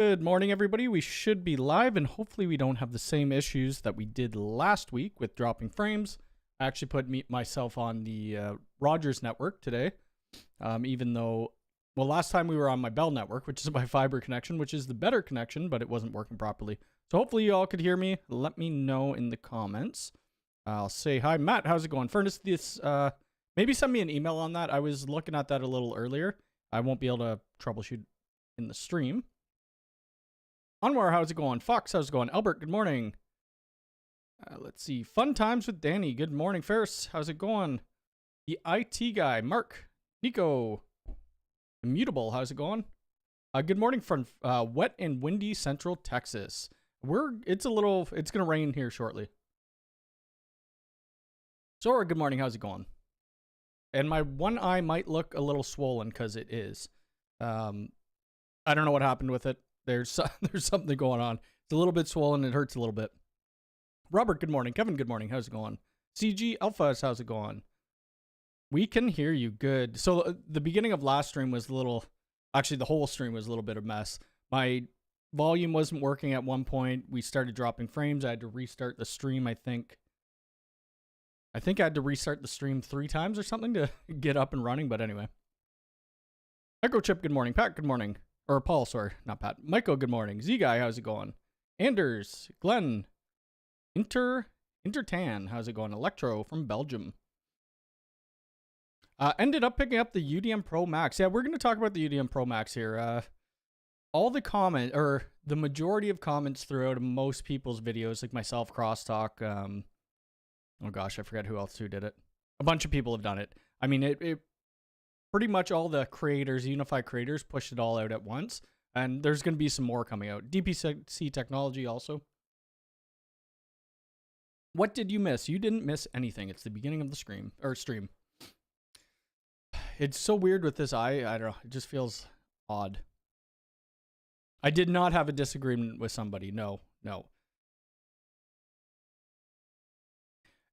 Good morning, everybody. We should be live, and hopefully we don't have the same issues that we did last week with dropping frames. I actually put myself on the Rogers network today, even though, well, last time we were on my Bell network, which is my fiber connection, which is the better connection, but it wasn't working properly. So hopefully you all could hear me. Let me know in the comments. I'll say hi. Matt, how's it going? Furnace, maybe send me an email on that. I was looking at that a little earlier. I won't be able to troubleshoot in the stream. Anwar, how's it going? Fox, how's it going? Albert, good morning. Let's see. Fun times with Danny. Good morning. Ferris, how's it going? The IT guy. Mark. Nico. Immutable, how's it going? Good morning from wet and windy Central Texas. It's going to rain here shortly. Zora, good morning. How's it going? And my one eye might look a little swollen because it is. I don't know what happened with it. There's something going on. It's a little bit swollen. It hurts a little bit. Robert, good morning. Kevin, good morning. How's it going? CG Alphas, how's it going? We can hear you good. So the beginning of last stream was actually the whole stream was a little bit of a mess. My volume wasn't working at one point. We started dropping frames. I had to restart the stream, I think I had to restart the stream 3 times or something to get up and running. But anyway. Echo Chip, good morning. Pat, good morning. Or Paul, sorry, not Pat. Michael, good morning. Z-Guy, how's it going? Anders, Glenn, Intertan, how's it going? Electro from Belgium. Ended up picking up the UDM Pro Max. Yeah, we're going to talk about the UDM Pro Max here. All the the majority of comments throughout most people's videos, like myself, Crosstalk, oh gosh, I forget who else did it. A bunch of people have done it. I mean, it pretty much all the creators, UniFi creators, pushed it all out at once. And there's going to be some more coming out. DPC technology also. What did you miss? You didn't miss anything. It's the beginning of the stream. It's so weird with this eye. I don't know. It just feels odd. I did not have a disagreement with somebody. No.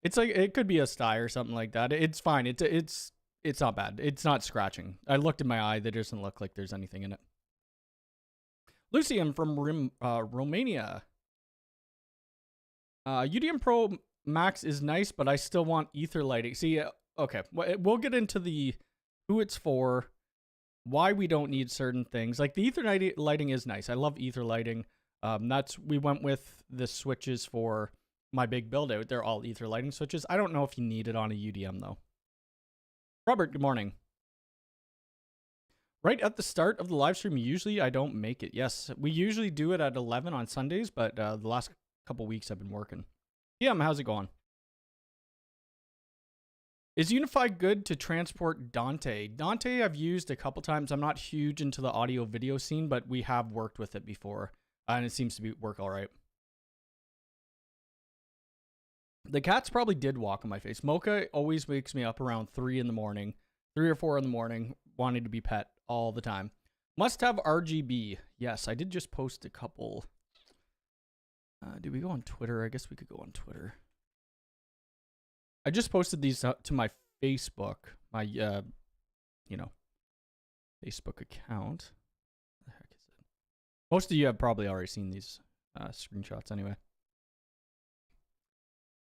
It's like, it could be a sty or something like that. It's fine. It's not bad. It's not scratching. I looked in my eye. That doesn't look like there's anything in it. Lucy, I'm from Romania. UDM Pro Max is nice, but I still want ether lighting. See, okay, we'll get into who it's for, why we don't need certain things. Like the ether lighting is nice. I love ether lighting. We went with the switches for my big build out. They're all ether lighting switches. I don't know if you need it on a UDM though. Robert, good morning. Right at the start of the live stream, usually I don't make it. Yes, we usually do it at 11 on Sundays, but the last couple weeks I've been working. Yeah, how's it going? Is UniFi good to transport Dante? Dante I've used a couple times. I'm not huge into the audio video scene, but we have worked with it before, and it seems to work all right. The cats probably did walk on my face. Mocha always wakes me up around 3 in the morning, 3 or 4 in the morning, wanting to be pet all the time. Must have RGB. Yes, I did just post a couple. Did we go on Twitter? I guess we could go on Twitter. I just posted these to my Facebook, my, Facebook account. What the heck is it? Most of you have probably already seen these screenshots anyway.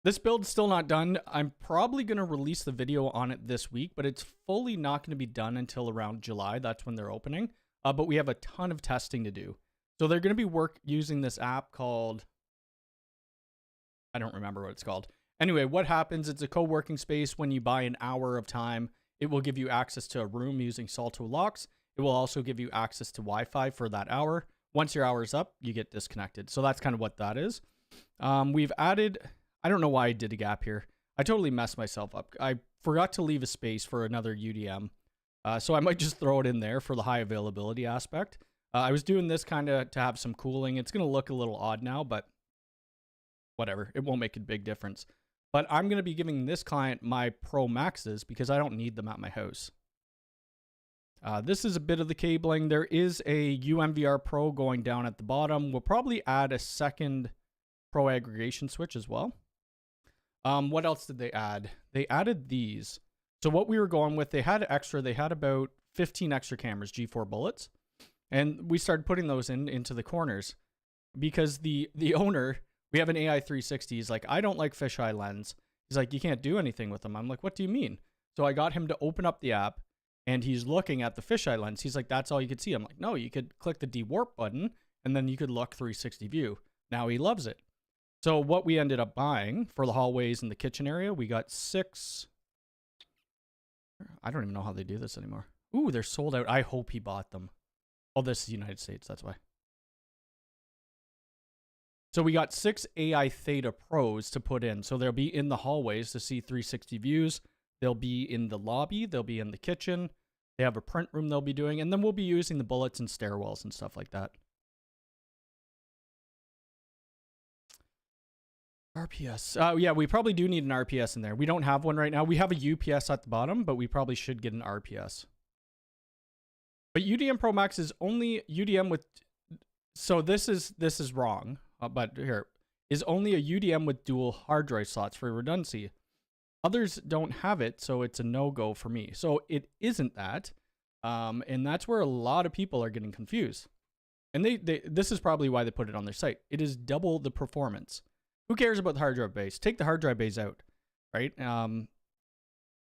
This build's still not done. I'm probably going to release the video on it this week, but it's fully not going to be done until around July. That's when they're opening. But we have a ton of testing to do. So they're going to be using this app called, I don't remember what it's called. Anyway, what happens, it's a co-working space. When you buy an hour of time, it will give you access to a room using Salto locks. It will also give you access to Wi-Fi for that hour. Once your hour is up, you get disconnected. So that's kind of what that is. We've added, I don't know why I did a gap here. I totally messed myself up. I forgot to leave a space for another UDM. So I might just throw it in there for the high availability aspect. I was doing this kind of to have some cooling. It's going to look a little odd now, but whatever. It won't make a big difference. But I'm going to be giving this client my Pro Maxes because I don't need them at my house. This is a bit of the cabling. There is a UMVR Pro going down at the bottom. We'll probably add a second Pro aggregation switch as well. What else did they add? They added these. So what we were going with, they had about 15 extra cameras, G4 bullets. And we started putting those into the corners because the owner, we have an AI 360. He's like, I don't like fisheye lens. He's like, you can't do anything with them. I'm like, what do you mean? So I got him to open up the app and he's looking at the fisheye lens. He's like, that's all you could see. I'm like, no, you could click the de-warp button and then you could look 360 view. Now he loves it. So what we ended up buying for the hallways and the kitchen area, we got 6. I don't even know how they do this anymore. Ooh, they're sold out. I hope he bought them. Oh, this is the United States. That's why. So we got 6 AI Theta Pros to put in. So they'll be in the hallways to see 360 views. They'll be in the lobby. They'll be in the kitchen. They have a print room they'll be doing. And then we'll be using the bullets and stairwells and stuff like that. RPS. Yeah, we probably do need an RPS in there. We don't have one right now. We have a UPS at the bottom, but we probably should get an RPS. But UDM Pro Max is only UDM with... So this is wrong, but here. Is only a UDM with dual hard drive slots for redundancy. Others don't have it, so it's a no-go for me. So it isn't that. And that's where a lot of people are getting confused. And this is probably why they put it on their site. It is double the performance. Who cares about the hard drive bays? Take the hard drive bays out, right?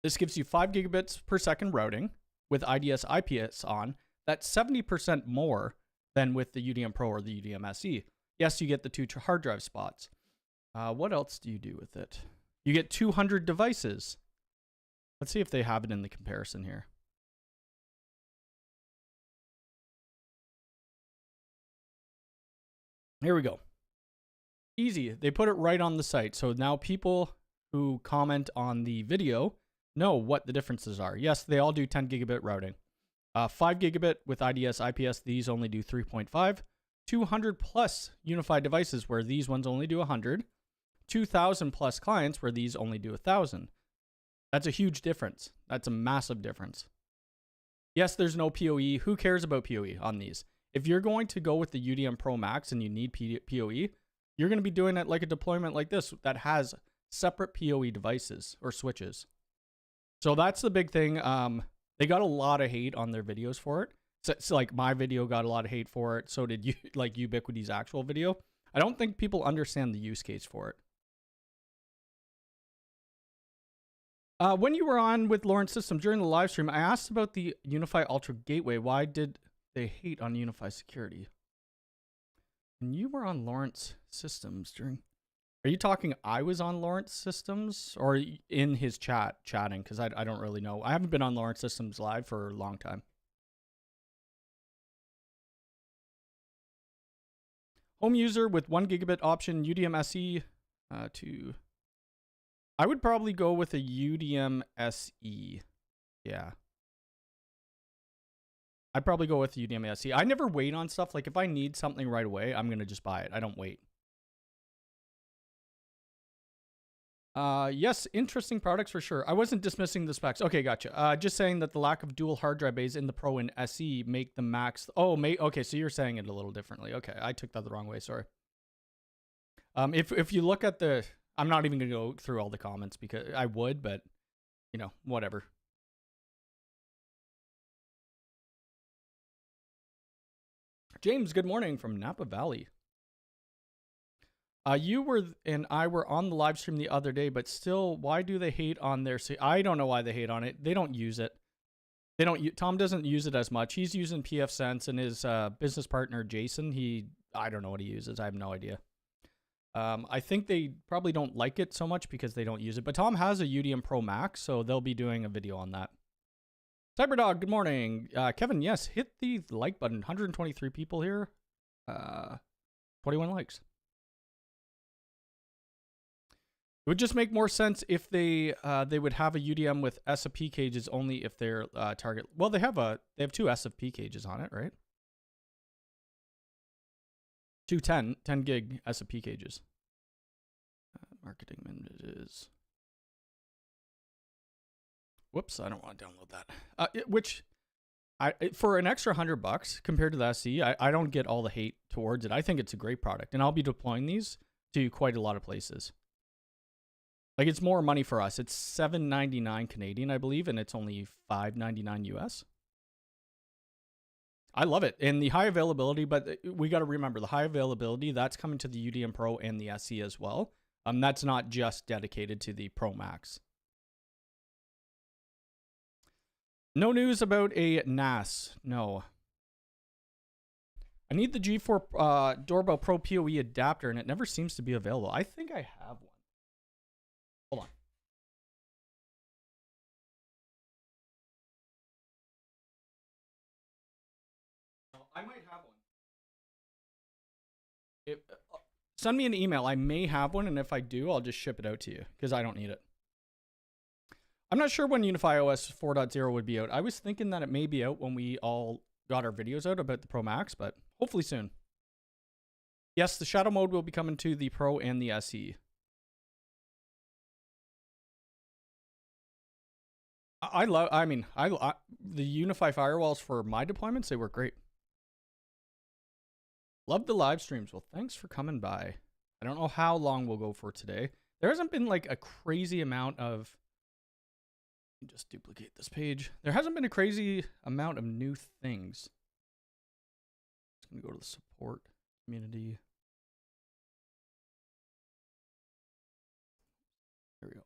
This gives you 5 gigabits per second routing with IDS IPS on. That's 70% more than with the UDM Pro or the UDM SE. Yes, you get the 2 hard drive spots. What else do you do with it? You get 200 devices. Let's see if they have it in the comparison here. Here we go. Easy. They put it right on the site. So now people who comment on the video know what the differences are. Yes, they all do 10 gigabit routing. 5 gigabit with IDS IPS, these only do 3.5. 200 plus unified devices where these ones only do 100. 2,000 plus clients where these only do 1,000. That's a huge difference. That's a massive difference. Yes, there's no PoE. Who cares about PoE on these? If you're going to go with the UDM Pro Max and you need PoE, you're going to be doing it like a deployment like this that has separate PoE devices or switches. So that's the big thing. They got a lot of hate on their videos for it. So like my video got a lot of hate for it. So did you, like Ubiquity's actual video. I don't think people understand the use case for it. When you were on with Lawrence Systems during the live stream, I asked about the UniFi Ultra Gateway. Why did they hate on UniFi security? And you were on Lawrence Systems during... Are you talking I was on Lawrence Systems or in his chatting? Because I don't really know. I haven't been on Lawrence Systems live for a long time. Home user with 1 gigabit option, UDM SE to... I would probably go with a UDM SE. Yeah. I'd probably go with UDM SE. I never wait on stuff. Like if I need something right away, I'm going to just buy it. I don't wait. Yes, interesting products for sure. I wasn't dismissing the specs. Okay, gotcha. Just saying that the lack of dual hard drive bays in the Pro and SE make the Max... Oh, okay, so you're saying it a little differently. Okay, I took that the wrong way, sorry. If you look at the... I'm not even going to go through all the comments because I would, but, you know, whatever. James, good morning from Napa Valley. You and I were on the live stream the other day, but still, why do they hate on their... I don't know why they hate on it. They don't use it. Tom doesn't use it as much. He's using pfSense, and his business partner, Jason, I don't know what he uses. I have no idea. I think they probably don't like it so much because they don't use it. But Tom has a UDM Pro Max, so they'll be doing a video on that. Cyberdog, good morning. Kevin, yes, hit the like button. 123 people here. 21 likes. It would just make more sense if they would have a UDM with SFP cages only if they're target. Well, they have 2 SFP cages on it, right? 2 10 gig SFP cages. Marketing messages. Whoops, I don't want to download that. For an extra $100 compared to the SE, I don't get all the hate towards it. I think it's a great product, and I'll be deploying these to quite a lot of places. Like it's more money for us. It's $7.99 Canadian, I believe, and it's only $5.99 US. I love it. And the high availability, but we got to remember the high availability, that's coming to the UDM Pro and the SE as well. That's not just dedicated to the Pro Max. No news about a NAS. No. I need the G4 Doorbell Pro PoE adapter, and it never seems to be available. I think I have one. Hold on. I might have one. Send me an email. I may have one, and if I do, I'll just ship it out to you because I don't need it. I'm not sure when UniFi OS 4.0 would be out. I was thinking that it may be out when we all got our videos out about the Pro Max, but hopefully soon. Yes, the shadow mode will be coming to the Pro and the SE. I the UniFi firewalls for my deployments, they work great. Love the live streams. Well, thanks for coming by. I don't know how long we'll go for today. There hasn't been like a crazy amount of... Just duplicate this page. There hasn't been a crazy amount of new things. Just going to go to the support community. There we go.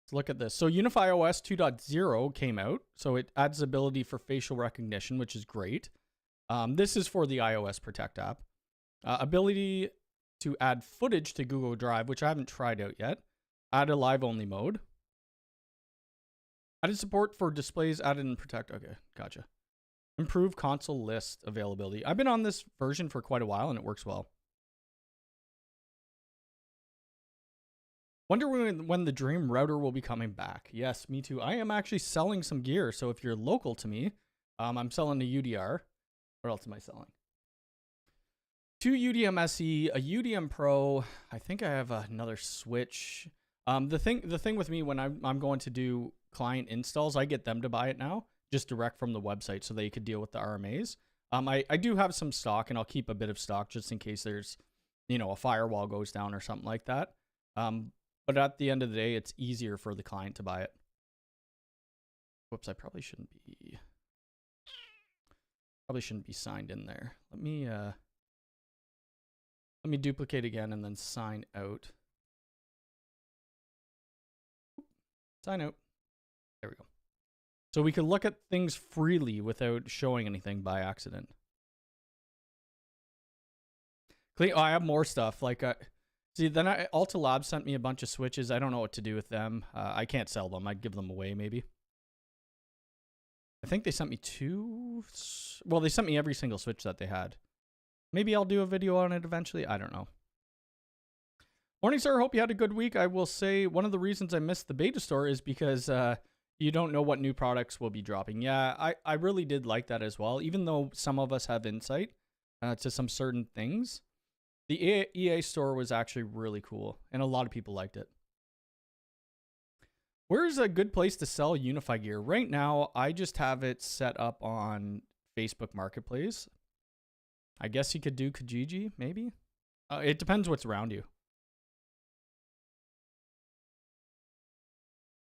Let's look at this. So UniFi OS 2.0 came out. So it adds the ability for facial recognition, which is great. This is for the iOS Protect app. Ability to add footage to Google Drive, which I haven't tried out yet. Add a live-only mode. Added support for displays added in Protect. Okay, gotcha. Improve console list availability. I've been on this version for quite a while, and it works well. Wonder when the Dream router will be coming back. Yes, me too. I am actually selling some gear, so if you're local to me, I'm selling a UDR. What else am I selling? 2 UDM SE, a UDM Pro. I think I have another switch. The thing with me when I'm going to do client installs, I get them to buy it now, just direct from the website, so they could deal with the RMAs. I do have some stock, and I'll keep a bit of stock just in case there's, a firewall goes down or something like that. But at the end of the day, it's easier for the client to buy it. Whoops, I probably shouldn't be signed in there. Let me duplicate again and then sign out. Sign out. There we go. So we can look at things freely without showing anything by accident. Oh, I have more stuff. Like, see, then Alta Labs sent me a bunch of switches. I don't know what to do with them. I can't sell them. I'd give them away, maybe. I think they sent me 2. Well, they sent me every single switch that they had. Maybe I'll do a video on it eventually. I don't know. Morning, sir. Hope you had a good week. I will say one of the reasons I missed the beta store is because you don't know what new products will be dropping. Yeah, I really did like that as well. Even though some of us have insight to some certain things, the EA store was actually really cool, and a lot of people liked it. Where's a good place to sell UniFi gear? Right now, I just have it set up on Facebook Marketplace. I guess you could do Kijiji, maybe? It depends what's around you.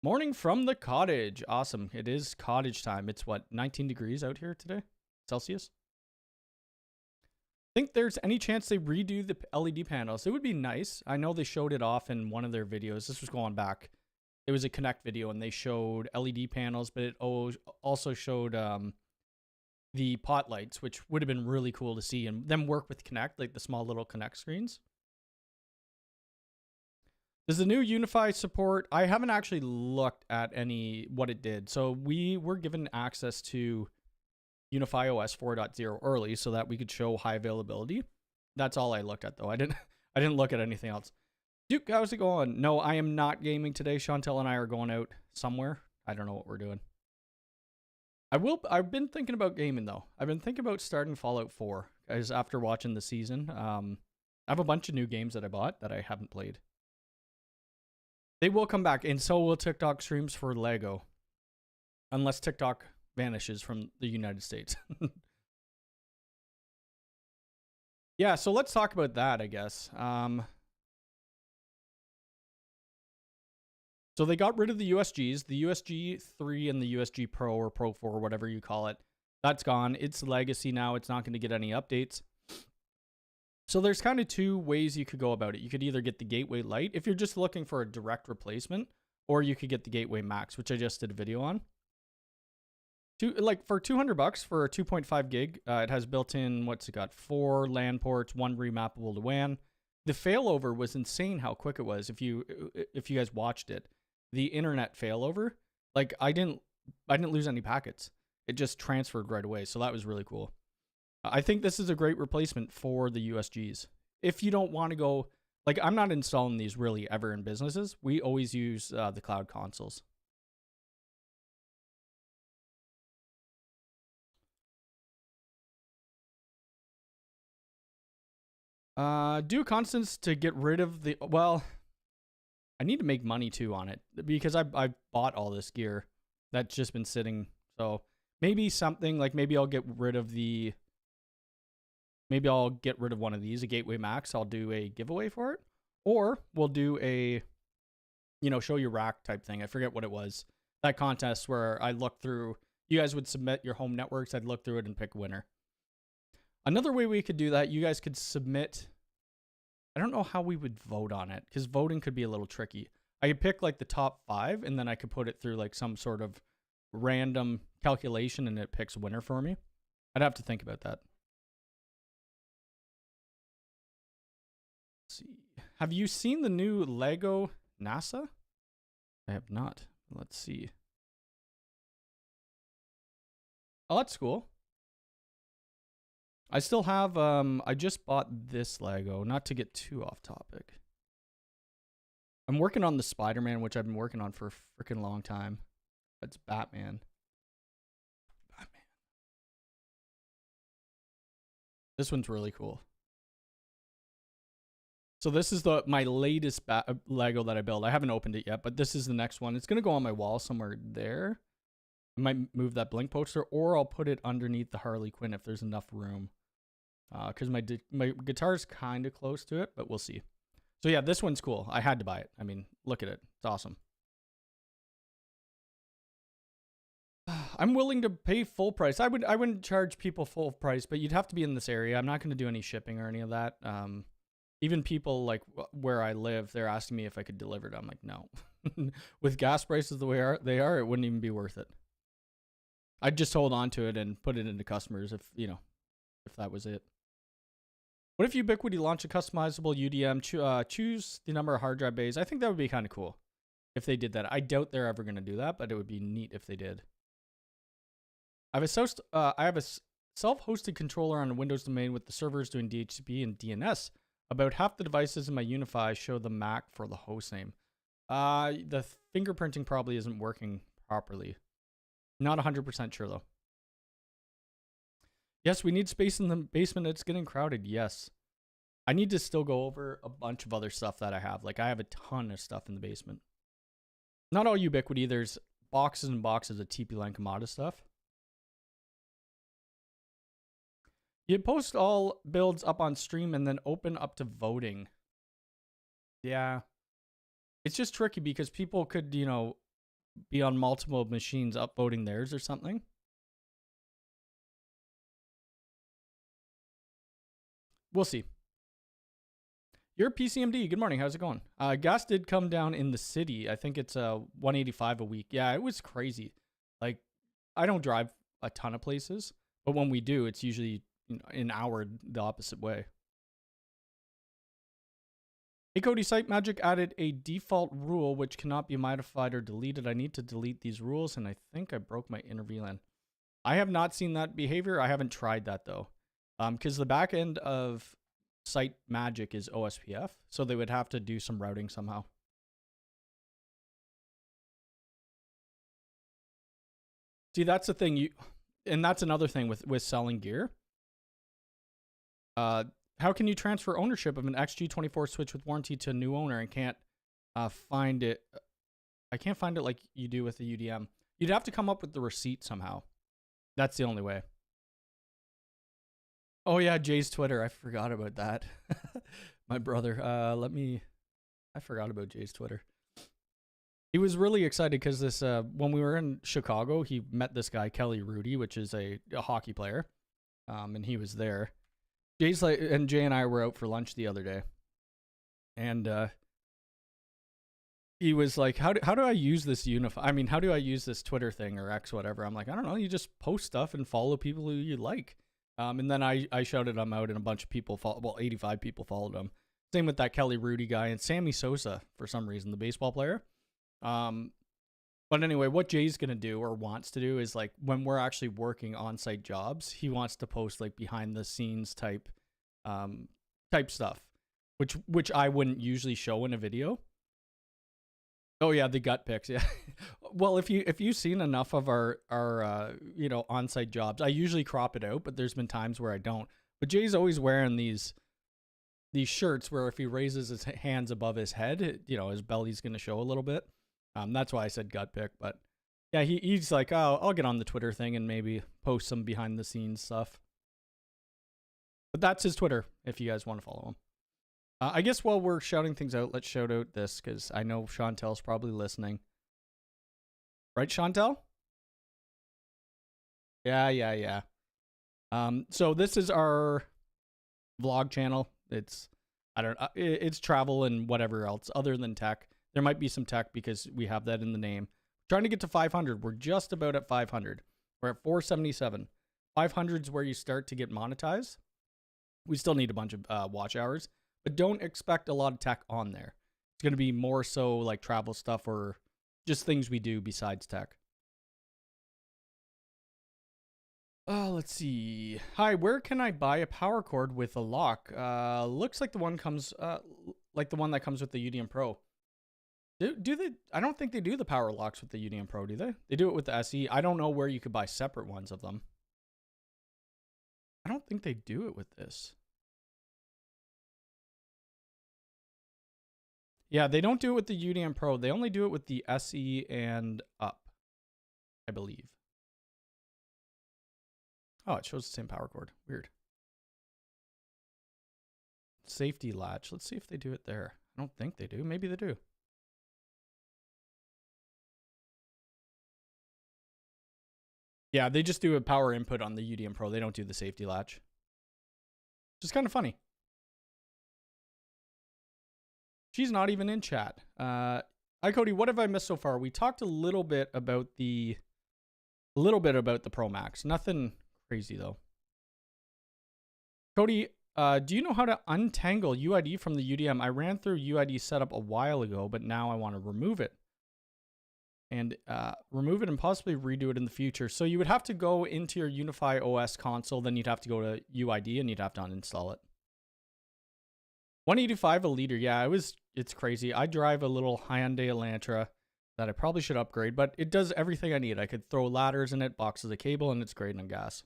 Morning from the cottage. Awesome. It is cottage time. It's what, 19 degrees out here today? Celsius? Think there's any chance they redo the LED panels? It would be nice. I know they showed it off in one of their videos. This was going back. It was a Connect video, and they showed LED panels, but it also showed the pot lights, which would have been really cool to see, and them work with Connect, like the small little Connect screens. Does the new UniFi support? I haven't actually looked at what it did. So we were given access to UniFi OS 4.0 early so that we could show high availability. That's all I looked at, though. I didn't look at anything else. Duke, how's it going? No, I am not gaming today. Chantel and I are going out somewhere. I don't know what we're doing. I've been thinking about gaming, though. I've been thinking about starting Fallout 4, guys, after watching the season. I have a bunch of new games that I bought that I haven't played. They will come back, and so will TikTok streams for Lego. Unless TikTok vanishes from the United States. Yeah, so let's talk about that, I guess. So they got rid of the USGs, the USG 3 and the USG Pro or Pro 4, whatever you call it. That's gone. It's legacy now. It's not going to get any updates. So there's kind of two ways you could go about it. You could either get the Gateway Lite if you're just looking for a direct replacement, or you could get the Gateway Max, which I just did a video on. For $200 for a 2.5 gig, it has built-in, what's it got? 4 LAN ports, 1 remappable to WAN. The failover was insane how quick it was. If you guys watched it, the internet failover, like I didn't lose any packets. It just transferred right away. So that was really cool. I think this is a great replacement for the USGs. If you don't want to go, like I'm not installing these really ever in businesses. We always use the cloud consoles. Do constants to get rid of the, well, I need to make money too on it because I bought all this gear that's just been sitting. So maybe something like maybe I'll get rid of one of these, a Gateway Max. I'll do a giveaway for it, or we'll do a, show your rack type thing. I forget what it was. That contest where I looked through, you guys would submit your home networks. I'd look through it and pick a winner. Another way we could do that, you guys could submit, I don't know how we would vote on it because voting could be a little tricky. I could pick like the top 5 and then I could put it through like some sort of random calculation and it picks a winner for me. I'd have to think about that. Let's see. Have you seen the new Lego NASA? I have not. Let's see. Oh, that's cool. I still have, I just bought this Lego, not to get too off topic. I'm working on the Spider-Man, which I've been working on for a freaking long time. That's Batman. This one's really cool. So this is my latest Lego that I built. I haven't opened it yet, but this is the next one. It's going to go on my wall somewhere there. I might move that Blink poster, or I'll put it underneath the Harley Quinn if there's enough room. Because my guitar's kind of close to it, but we'll see. So yeah, this one's cool. I had to buy it. I mean, look at it. It's awesome. I'm willing to pay full price. I wouldn't charge people full price, but you'd have to be in this area. I'm not going to do any shipping or any of that. Even people like where I live, they're asking me if I could deliver it. I'm like, no. With gas prices the way they are, it wouldn't even be worth it. I'd just hold on to it and put it into customers if that was it. What if Ubiquiti launched a customizable UDM, choose the number of hard drive bays? I think that would be kind of cool if they did that. I doubt they're ever going to do that, but it would be neat if they did. I have a self-hosted controller on a Windows domain with the servers doing DHCP and DNS. About half the devices in my UniFi show the MAC for the host name. The fingerprinting probably isn't working properly. Not 100% sure though. Yes, we need space in the basement. It's getting crowded. Yes. I need to still go over a bunch of other stuff that I have. Like I have a ton of stuff in the basement. Not all Ubiquiti. There's boxes and boxes of TP-Link Kamada stuff. You post all builds up on stream and then open up to voting. Yeah. It's just tricky because people could, be on multiple machines upvoting theirs or something. We'll see. You're PCMD. Good morning. How's it going? Gas did come down in the city. I think it's $185 a week. Yeah, it was crazy. Like, I don't drive a ton of places, but when we do, it's usually an hour the opposite way. Hey Cody, Site Magic added a default rule which cannot be modified or deleted. I need to delete these rules, and I think I broke my inner VLAN. I have not seen that behavior. I haven't tried that though. Because the back end of Site Magic is OSPF, so they would have to do some routing somehow. See, that's the thing. And that's another thing with selling gear. How can you transfer ownership of an XG24 switch with warranty to a new owner and can't find it? I can't find it like you do with the UDM. You'd have to come up with the receipt somehow. That's the only way. Oh yeah, Jay's Twitter. I forgot about that. My brother. I forgot about Jay's Twitter. He was really excited because this when we were in Chicago, he met this guy Kelly Rudy, which is a hockey player, and he was there. Jay's like, and Jay and I were out for lunch the other day, and he was like, how do I use this UniFi? I mean, how do I use this Twitter thing or X whatever? I'm like, I don't know. You just post stuff and follow people who you like. And then I shouted him out, and a bunch of people well, 85 people followed him. Same with that Kelly Rudy guy and Sammy Sosa for some reason, the baseball player. But anyway, what Jay's gonna do or wants to do is like when we're actually working on-site jobs, he wants to post like behind the scenes type stuff, which I wouldn't usually show in a video. Oh yeah, the gut pics. Yeah. Well, if you've seen enough of our on-site jobs, I usually crop it out, but there's been times where I don't. But Jay's always wearing these shirts where if he raises his hands above his head, his belly's gonna show a little bit. That's why I said gut pic. But yeah, he's like, oh, I'll get on the Twitter thing and maybe post some behind the scenes stuff. But that's his Twitter if you guys want to follow him. I guess while we're shouting things out, let's shout out this because I know Chantel's probably listening. Right, Chantel? Yeah. So this is our vlog channel. It's travel and whatever else other than tech. There might be some tech because we have that in the name. Trying to get to 500. We're just about at 500. We're at 477. 500 is where you start to get monetized. We still need a bunch of watch hours. But don't expect a lot of tech on there. It's going to be more so like travel stuff or just things we do besides tech. Let's see. Hi, where can I buy a power cord with a lock? Looks like the one comes, like the one that comes with the UDM Pro. Do they? I don't think they do the power locks with the UDM Pro, do they? They do it with the SE. I don't know where you could buy separate ones of them. I don't think they do it with this. Yeah, they don't do it with the UDM Pro. They only do it with the SE and up, I believe. Oh, it shows the same power cord. Weird. Safety latch. Let's see if they do it there. I don't think they do. Maybe they do. Yeah, they just do a power input on the UDM Pro. They don't do the safety latch. Which is kind of funny. She's not even in chat. Hi, Cody. What have I missed so far? We talked a little bit about the Pro Max. Nothing crazy though. Cody, do you know how to untangle UID from the UDM? I ran through UID setup a while ago, but now I want to remove it. And remove it and possibly redo it in the future. So you would have to go into your UniFi OS console, then you'd have to go to UID and you'd have to uninstall it. 185 a liter. Yeah, it's crazy. I drive a little Hyundai Elantra that I probably should upgrade, but it does everything I need. I could throw ladders in it, boxes of cable, and it's great on gas.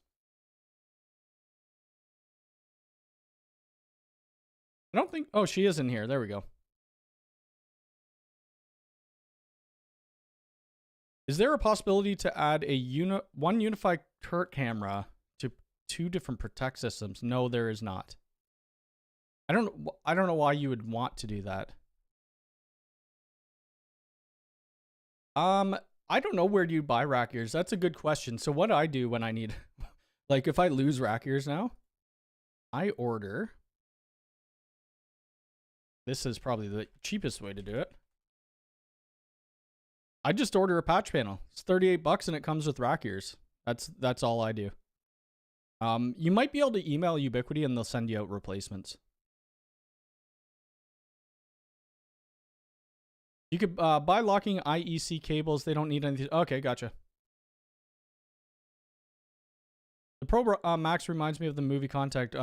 I don't think... Oh, she is in here. There we go. Is there a possibility to add one UniFi turret camera to 2 different Protect systems? No, there is not. I don't know why you would want to do that. I don't know where you buy rack ears. That's a good question. So what I do when I need, like if I lose rack ears now, I order. This is probably the cheapest way to do it. I just order a patch panel. It's $38 and it comes with rack ears. That's all I do. You might be able to email Ubiquiti and they'll send you out replacements. You could buy locking IEC cables. They don't need anything. Okay, gotcha. The Pro Max reminds me of the movie Contact.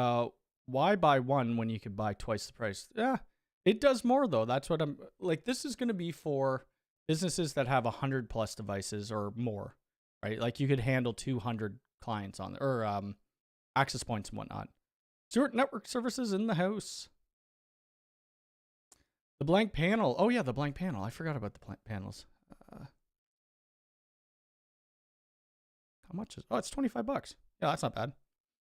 Why buy one when you could buy twice the price? Yeah, it does more though. That's what I'm like. This is going to be for businesses that have 100+ devices or more, right? Like you could handle 200 clients on or access points and whatnot. Stuart Network Services in the house. The blank panel. Oh yeah, the blank panel. I forgot about the blank panels. How much is? Oh, it's $25. Yeah, that's not bad.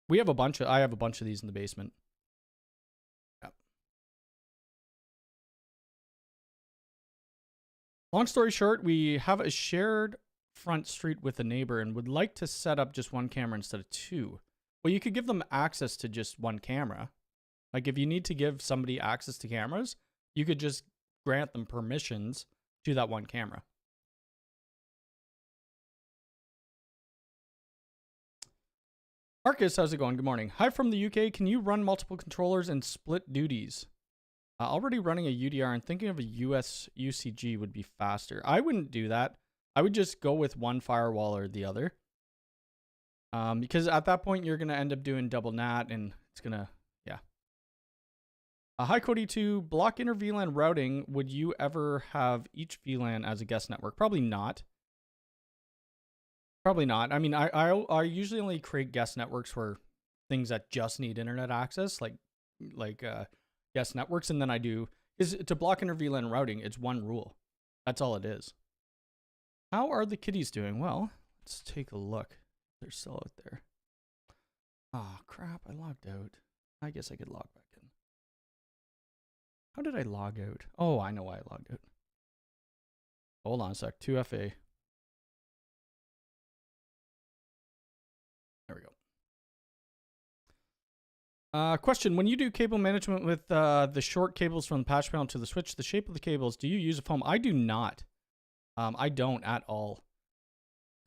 We have a bunch of. I have a bunch of these in the basement. Yeah. Long story short, we have a shared front street with a neighbor and would like to set up just one camera instead of two. Well, you could give them access to just one camera. Like if you need to give somebody access to cameras, you could just grant them permissions to that one camera. Marcus, how's it going? Good morning. Hi from the UK. Can you run multiple controllers and split duties? Already running a UDR and thinking of a US UCG would be faster. I wouldn't do that. I would just go with one firewall or the other. Because at that point, you're going to end up doing double NAT and it's going to, yeah. Hi, Cody, to block inter VLAN routing, would you ever have each VLAN as a guest network? Probably not. Probably not. I mean, I usually only create guest networks for things that just need internet access, like guest networks, and then I do, is to block inter VLAN routing, it's one rule. That's all it is. How are the kitties doing? Well, let's take a look. They're still out there. Oh, crap, I logged out. I guess I could log back in. How did I log out? Oh, I know why I logged out. Hold on a sec. 2FA. There we go. Question, when you do cable management with the short cables from the patch panel to the switch, the shape of the cables, do you use a foam? I do not. I don't at all.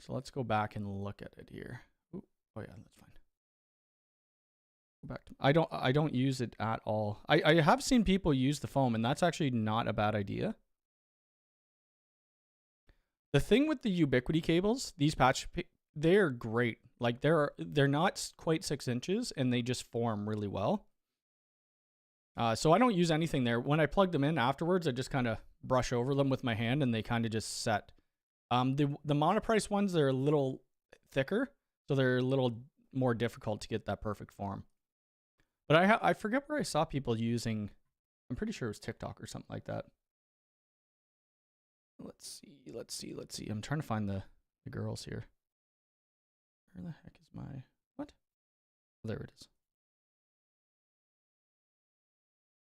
So let's go back and look at it here. Ooh, oh yeah, that's fine. Go back to, I don't use it at all. I have seen people use the foam, and that's actually not a bad idea. The thing with the Ubiquiti cables, these they're great. Like they're not quite 6 inches, and they just form really well. So I don't use anything there. When I plug them in afterwards, I just kind of brush over them with my hand, and they kind of just set. The monoprice ones, they're a little thicker, so they're a little more difficult to get that perfect form. But I forget where I saw people using. I'm pretty sure it was TikTok or something like that. Let's see. I'm trying to find the girls here. Where the heck is my what? Oh, there it is.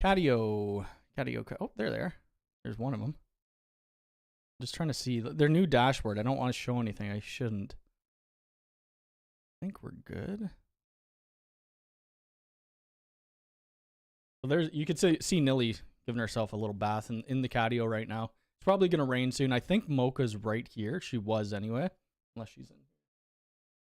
Catio. Oh, they're there. There's one of them. Just trying to see their new dashboard. I don't want to show anything I shouldn't. I think we're good. So there's, you could see Nilly giving herself a little bath in the catio right now. It's probably going to rain soon. I think Mocha's right here. She was anyway, unless she's in.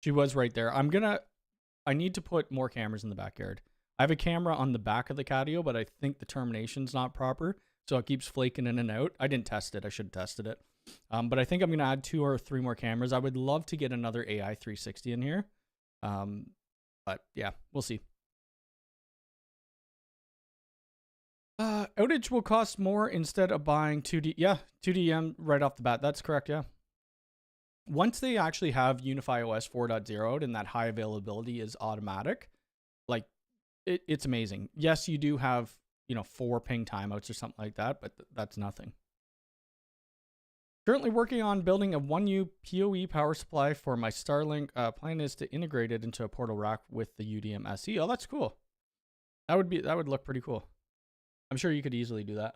She was right there. I need to put more cameras in the backyard. I have a camera on the back of the catio, but I think the termination's not proper. So it keeps flaking in and out. I didn't test it. I should have tested it. But I think I'm going to add 2 or 3 more cameras. I would love to get another AI 360 in here. But yeah, we'll see. Outage will cost more instead of buying 2D. Yeah, 2DM right off the bat. That's correct, yeah. Once they actually have UniFi OS 4.0 out and that high availability is automatic, like it's amazing. Yes, you do have, 4 ping timeouts or something like that, but that's nothing. Currently working on building a 1U PoE power supply for my Starlink. Plan is to integrate it into a portal rack with the UDM SE. Oh, that's cool. That would look pretty cool. I'm sure you could easily do that.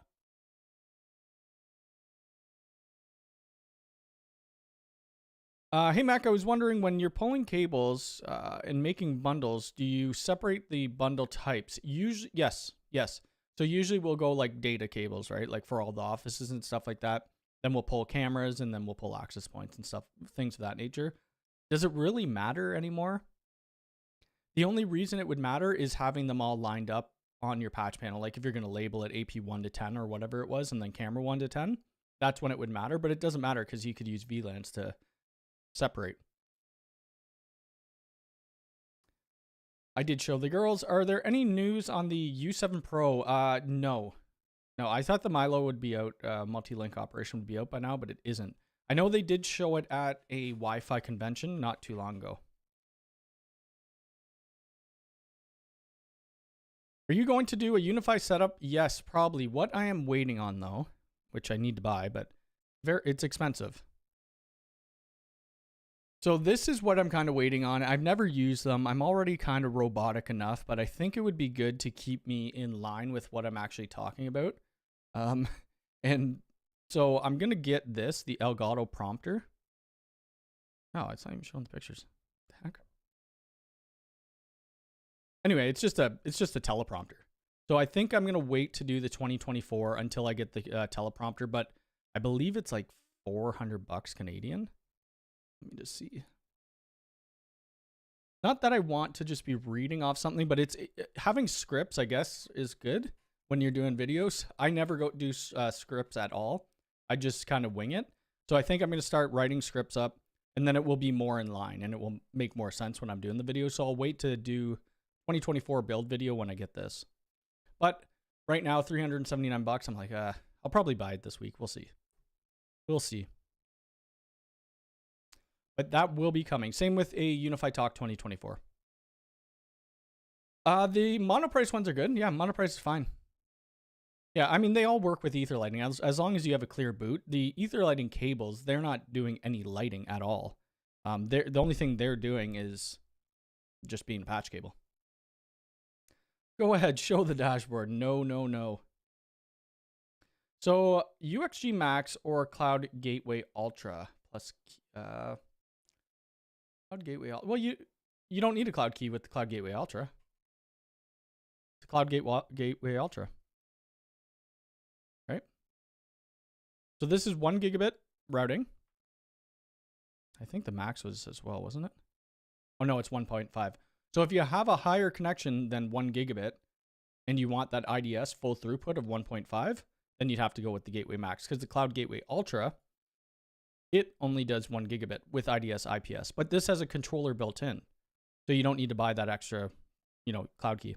Hey Mac, I was wondering, when you're pulling cables and making bundles, do you separate the bundle types? Usually, yes. So usually we'll go like data cables, right? Like for all the offices and stuff like that. Then we'll pull cameras, and then we'll pull access points and stuff, things of that nature. Does it really matter anymore? The only reason it would matter is having them all lined up on your patch panel. Like if you're going to label it AP 1 to 10 or whatever it was, and then camera 1 to 10, that's when it would matter. But it doesn't matter because you could use VLANs to separate. I did show the girls. Are there any news on the U7 Pro? No. I thought the Milo would be out, multi-link operation would be out by now, but it isn't. I know they did show it at a Wi-Fi convention not too long ago. Are you going to do a UniFi setup? Yes, probably. What I am waiting on though, which I need to buy, but it's expensive. So this is what I'm kind of waiting on. I've never used them. I'm already kind of robotic enough, but I think it would be good to keep me in line with what I'm actually talking about. And So I'm going to get this, the Elgato prompter. Oh, it's not even showing the pictures. What the heck? Anyway, it's just a teleprompter. So I think I'm going to wait to do the 2024 until I get the teleprompter, but I believe it's like $400 Canadian. Let me just see. Not that I want to just be reading off something, but having scripts, I guess, is good when you're doing videos. I never do scripts at all. I just kind of wing it. So I think I'm going to start writing scripts up, and then it will be more in line, and it will make more sense when I'm doing the video. So I'll wait to do 2024 build video when I get this. But right now, $379. I'm like, I'll probably buy it this week. We'll see. We'll see. But that will be coming. Same with a UniFi Talk 2024. The monoprice ones are good. Yeah, monoprice is fine. Yeah, I mean, they all work with ether lighting. As long as you have a clear boot. The ether lighting cables, they're not doing any lighting at all. The only thing they're doing is just being a patch cable. Go ahead, show the dashboard. No, no, no. So UXG MAX or Cloud Gateway Ultra plus Cloud Gateway. Well, you don't need a cloud key with the Cloud Gateway Ultra. The Cloud Gateway Ultra. Right? So this is 1 gigabit routing. I think the max was as well, wasn't it? Oh no, it's 1.5. So if you have a higher connection than 1 gigabit and you want that IDS full throughput of 1.5, then you'd have to go with the Gateway Max, because the Cloud Gateway Ultra, it only does 1 gigabit with IDS IPS, but this has a controller built in. So you don't need to buy that extra, cloud key.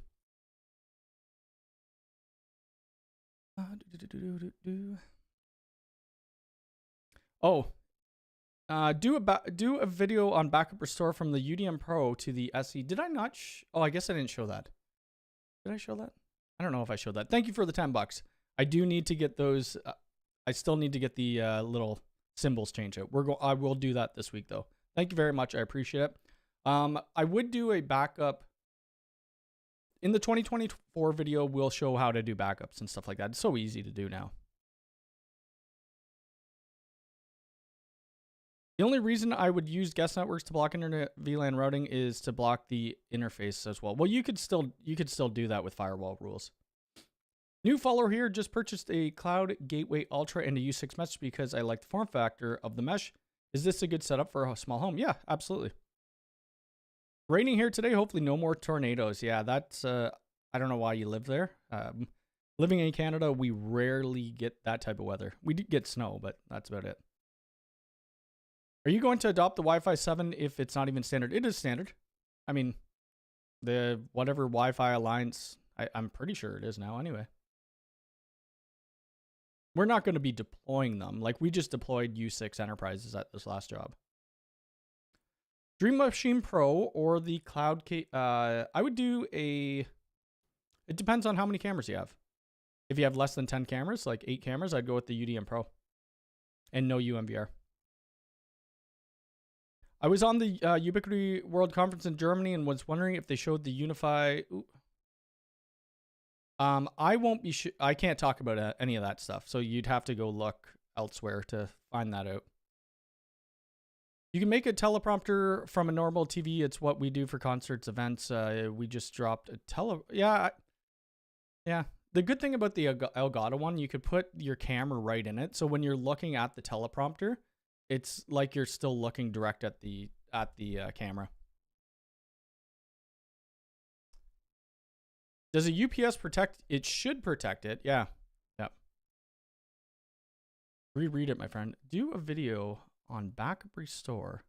Do a video on backup restore from the UDM Pro to the SE. Did I not? Oh, I guess I didn't show that. Did I show that? I don't know if I showed that. Thank you for the $10. I do need to get those. I still need to get the little symbols changed out. I will do that this week though. Thank you very much. I appreciate it. I would do a backup in the 2024 video. We'll show how to do backups and stuff like that. It's so easy to do now. The only reason I would use guest networks to block internet VLAN routing is to block the interface as well. Well, you could still do that with firewall rules. New follower here, just purchased a Cloud Gateway Ultra and a U6 mesh because I like the form factor of the mesh. Is this a good setup for a small home? Yeah, absolutely. Raining here today, hopefully no more tornadoes. Yeah, that's, I don't know why you live there. Living in Canada, we rarely get that type of weather. We do get snow, but that's about it. Are you going to adopt the Wi-Fi 7 if it's not even standard? It is standard. I mean, the whatever Wi-Fi alliance, I'm pretty sure it is now anyway. We're not going to be deploying them. Like, we just deployed U6 Enterprises at this last job. Dream Machine Pro or the Cloud... I would do a... It depends on how many cameras you have. If you have less than 10 cameras, like 8 cameras, I'd go with the UDM Pro. And no UMVR. I was on the Ubiquity World Conference in Germany and was wondering if they showed the UniFi... Ooh. I won't be... I can't talk about any of that stuff, so you'd have to go look elsewhere to find that out. You can make a teleprompter from a normal TV. It's what we do for concerts, events. We just dropped a Yeah. The good thing about the Elgato one, you could put your camera right in it. So when you're looking at the teleprompter, it's like you're still looking direct at the camera. Does a UPS protect? It should protect it. Yeah. Yep. Reread it, my friend. Do a video on backup restore.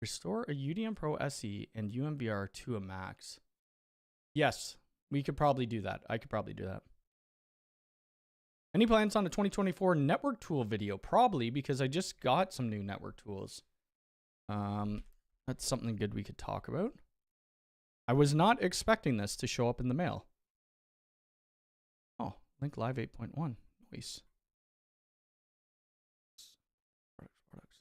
Restore a UDM Pro SE and UMVR to a Max. Yes, we could probably do that. I could probably do that. Any plans on a 2024 network tool video? Probably, because I just got some new network tools. That's something good we could talk about. I was not expecting this to show up in the mail. Oh, Link Live 8.1. Nice. Products.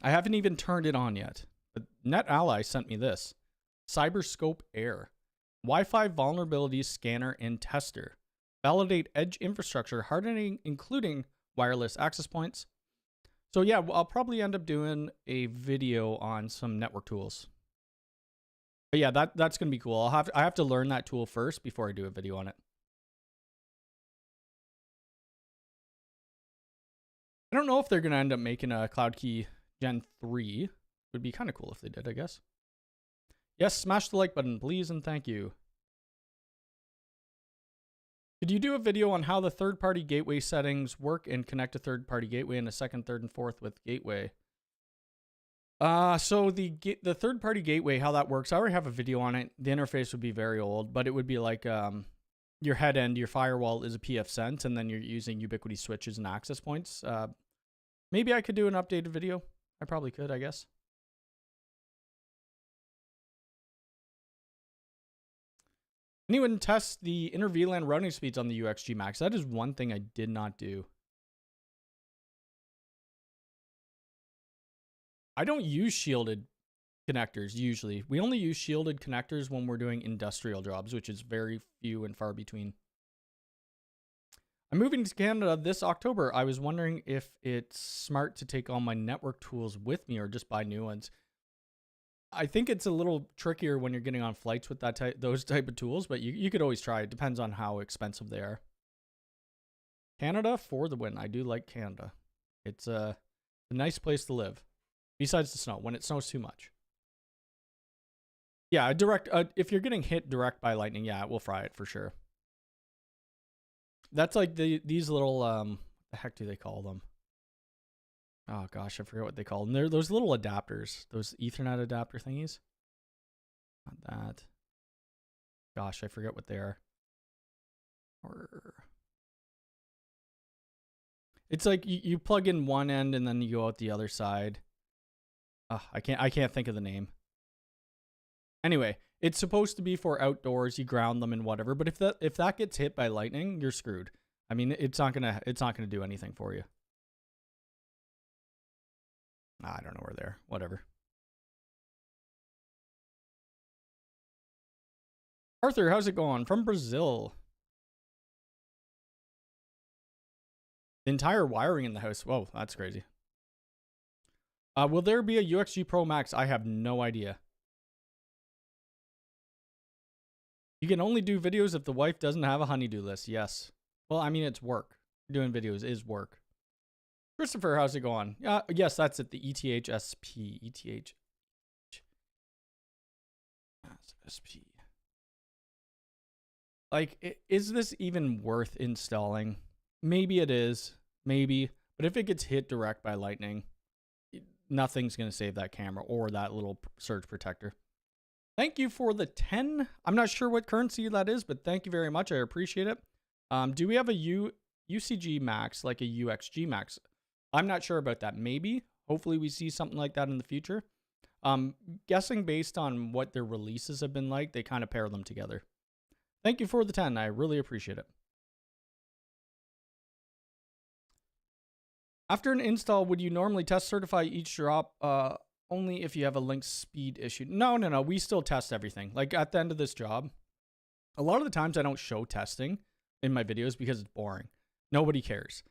I haven't even turned it on yet. But NetAlly sent me this. CyberScope Air. Wi-Fi vulnerability scanner and tester. Validate edge infrastructure hardening, including wireless access points. So yeah, I'll probably end up doing a video on some network tools. But yeah, that's going to be cool. I have to learn that tool first before I do a video on it. I don't know if they're going to end up making a CloudKey Gen 3. It would be kind of cool if they did, I guess. Yes, smash the like button, please, and thank you. Could you do a video on how the third-party gateway settings work and connect a third-party gateway and a second, third, and fourth with gateway? So the third-party gateway, how that works, I already have a video on it. The interface would be very old, but it would be like your head end, your firewall is a pfSense, and then you're using Ubiquiti switches and access points. Maybe I could do an updated video. I probably could, I guess. Anyone test the inter VLAN routing speeds on the UXG MAX? That is one thing I did not do. I don't use shielded connectors usually. We only use shielded connectors when we're doing industrial jobs, which is very few and far between. I'm moving to Canada this October. I was wondering if it's smart to take all my network tools with me or just buy new ones. I think it's a little trickier when you're getting on flights with those type of tools, but you could always try. It depends on how expensive they are. Canada for the win. I do like Canada. It's a nice place to live. Besides the snow, when it snows too much. Yeah, if you're getting hit direct by lightning, yeah, it will fry it for sure. That's like these little, what the heck do they call them? Oh gosh, I forget what they call them. They're those little adapters, those Ethernet adapter thingies. Not that. Gosh, I forget what they are. It's like you plug in one end and then you go out the other side. I can't think of the name. Anyway, it's supposed to be for outdoors. You ground them and whatever. But if that gets hit by lightning, you're screwed. I mean, it's not gonna do anything for you. I don't know where they're. Whatever. Arthur, how's it going? From Brazil. The entire wiring in the house. Whoa, that's crazy. Will there be a UXG Pro Max? I have no idea. You can only do videos if the wife doesn't have a honey-do list. Yes. Well, I mean, it's work. Doing videos is work. Christopher, how's it going? Yes, that's it. The ETHSP. ETHSP. Like, is this even worth installing? Maybe it is. Maybe. But if it gets hit direct by lightning, nothing's going to save that camera or that little surge protector. Thank you for the 10. I'm not sure what currency that is, but thank you very much. I appreciate it. Do we have a UCG Max, like a UXG Max? I'm not sure about that. Maybe. Hopefully we see something like that in the future. Guessing based on what their releases have been like, they kind of pair them together. Thank you for the 10. I really appreciate it. After an install, would you normally test certify each drop only if you have a link speed issue? No. We still test everything. Like at the end of this job, a lot of the times I don't show testing in my videos because it's boring. Nobody cares.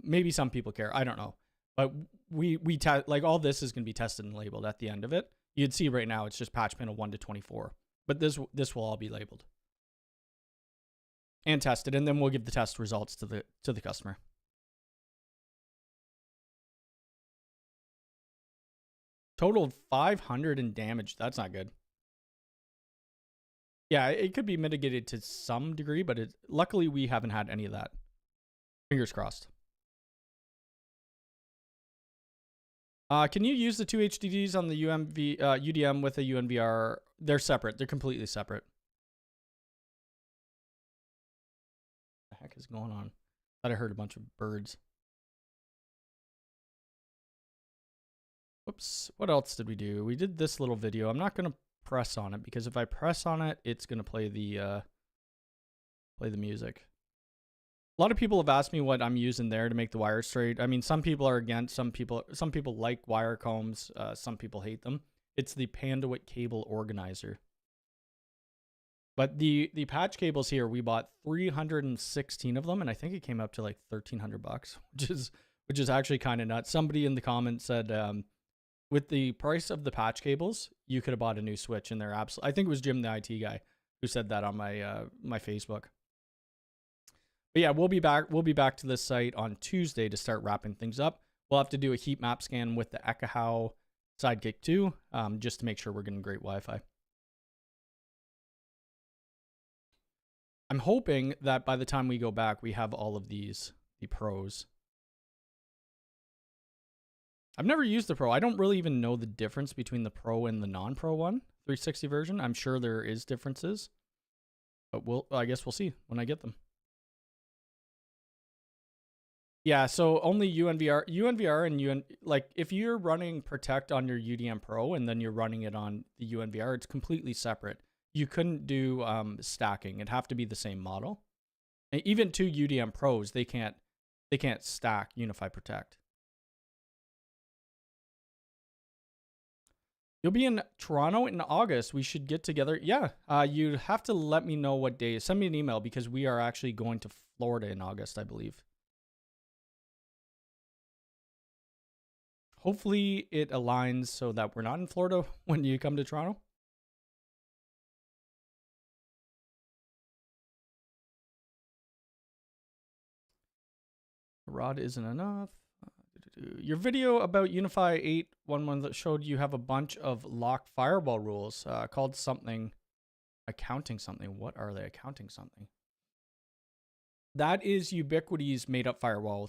Maybe some people care. I don't know. But we test, like all this is going to be tested and labeled at the end of it. You'd see right now it's just patch panel 1 to 24. But this will all be labeled and tested, and then we'll give the test results to the customer. Totaled 500 in damage. That's not good. Yeah, it could be mitigated to some degree, but luckily we haven't had any of that. Fingers crossed. Can you use the two HDDs on the UDM with a UNVR? They're separate. They're completely separate. What the heck is going on? Thought I heard a bunch of birds. Whoops. What else did we do? We did this little video. I'm not going to press on it because if I press on it, it's going to play the music. A lot of people have asked me what I'm using there to make the wires straight. I mean, some people are against, some people like wire combs, some people hate them. It's the Panduit cable organizer. But the patch cables here, we bought 316 of them, and I think it came up to like $1,300, which is actually kind of nuts. Somebody in the comments said, with the price of the patch cables, you could have bought a new Switch, and they're absolutely. I think it was Jim, the IT guy, who said that on my my Facebook. But yeah, we'll be back. We'll be back to this site on Tuesday to start wrapping things up. We'll have to do a heat map scan with the Ekahau Sidekick 2, just to make sure we're getting great Wi-Fi. I'm hoping that by the time we go back, we have all of these, the pros. I've never used the Pro. I don't really even know the difference between the Pro and the non-Pro one, 360 version. I'm sure there is differences, but I guess we'll see when I get them. Yeah, so only UNVR and like if you're running Protect on your UDM Pro and then you're running it on the UNVR, it's completely separate. You couldn't do stacking. It'd have to be the same model. And even two UDM Pros, they can't stack UniFi Protect. You'll be in Toronto in August. We should get together. Yeah, you have to let me know what day. Send me an email because we are actually going to Florida in August, I believe. Hopefully it aligns so that we're not in Florida when you come to Toronto. The rod isn't enough. Your video about UniFi 8.1.1 that showed you have a bunch of locked firewall rules called something, accounting something. What are they? Accounting something. That is Ubiquity's made up firewall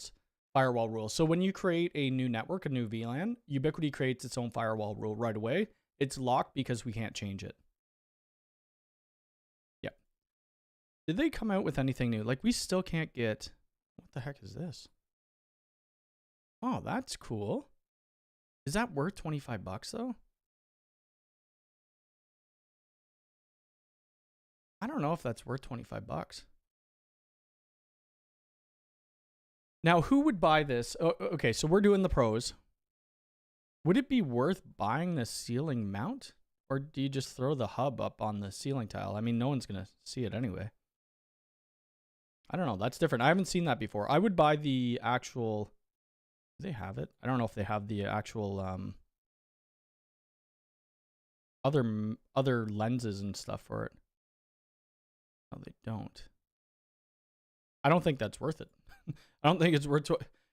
rules. So when you create a new network, a new VLAN, Ubiquity creates its own firewall rule right away. It's locked because we can't change it. Yep. Did they come out with anything new? Like we still can't get, what the heck is this? Oh, that's cool. Is that worth $25 though? I don't know if that's worth $25. Now, who would buy this? Oh, okay, so we're doing the pros. Would it be worth buying the ceiling mount? Or do you just throw the hub up on the ceiling tile? I mean, no one's going to see it anyway. I don't know. That's different. I haven't seen that before. I would buy the actual... Do they have it? I don't know if they have the actual other lenses and stuff for it. No, they don't. I don't think that's worth it. I don't think it's worth.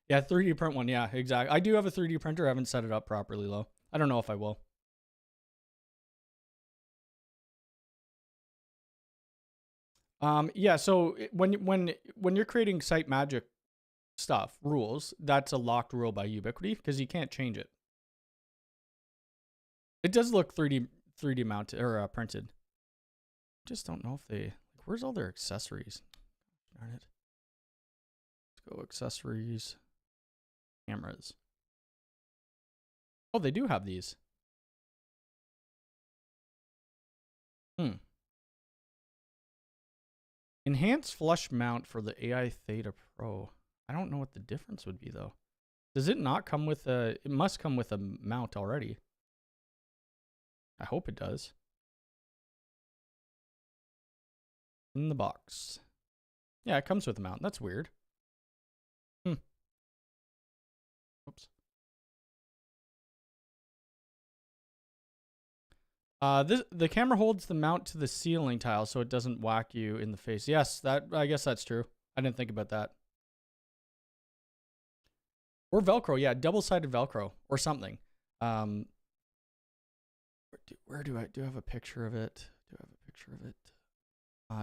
Yeah, 3D print one. Yeah, exactly. I do have a 3D printer. I haven't set it up properly though. I don't know if I will. Yeah. So when you're creating site magic stuff rules, that's a locked rule by Ubiquity because you can't change it. It does look 3D mounted or printed. Just don't know if they. Like, where's all their accessories? Darn it. Let's go accessories, cameras. Oh, they do have these. Enhanced flush mount for the AI Theta Pro. I don't know what the difference would be though. Does it not come with a, it must come with a mount already. I hope it does. In the box. Yeah, it comes with a mount. That's weird. Oops. The camera holds the mount to the ceiling tile so it doesn't whack you in the face. Yes, I guess that's true. I didn't think about that. Or Velcro, yeah, double-sided Velcro or something. Where do I have a picture of it? Do I have a picture of it?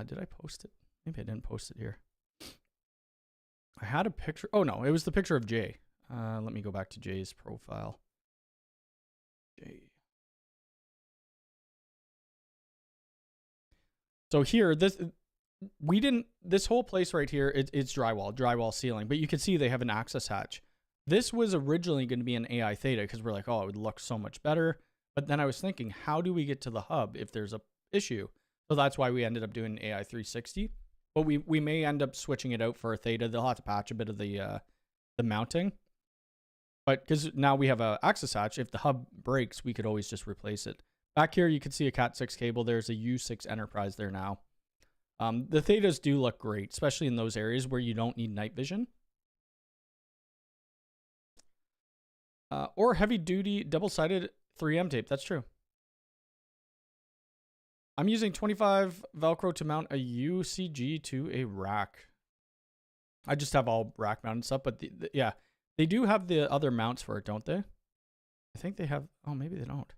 Did I post it? Maybe I didn't post it here. I had a picture. Oh no, it was the picture of Jay. Let me go back to Jay's profile. Jay. So here, this whole place right here, it's drywall ceiling, but you can see they have an access hatch. This was originally going to be an AI Theta because we're like, oh, it would look so much better. But then I was thinking, how do we get to the hub if there's a issue? So that's why we ended up doing AI 360. But we may end up switching it out for a Theta. They'll have to patch a bit of the mounting. But because now we have an access hatch, if the hub breaks, we could always just replace it. Back here, you can see a Cat 6 cable. There's a U6 Enterprise there now. The Thetas do look great, especially in those areas where you don't need night vision. Or heavy-duty double-sided 3M tape. That's true. I'm using 25 Velcro to mount a UCG to a rack. I just have all rack mounted stuff, but yeah, they do have the other mounts for it, don't they? I think they have. Oh, maybe they don't.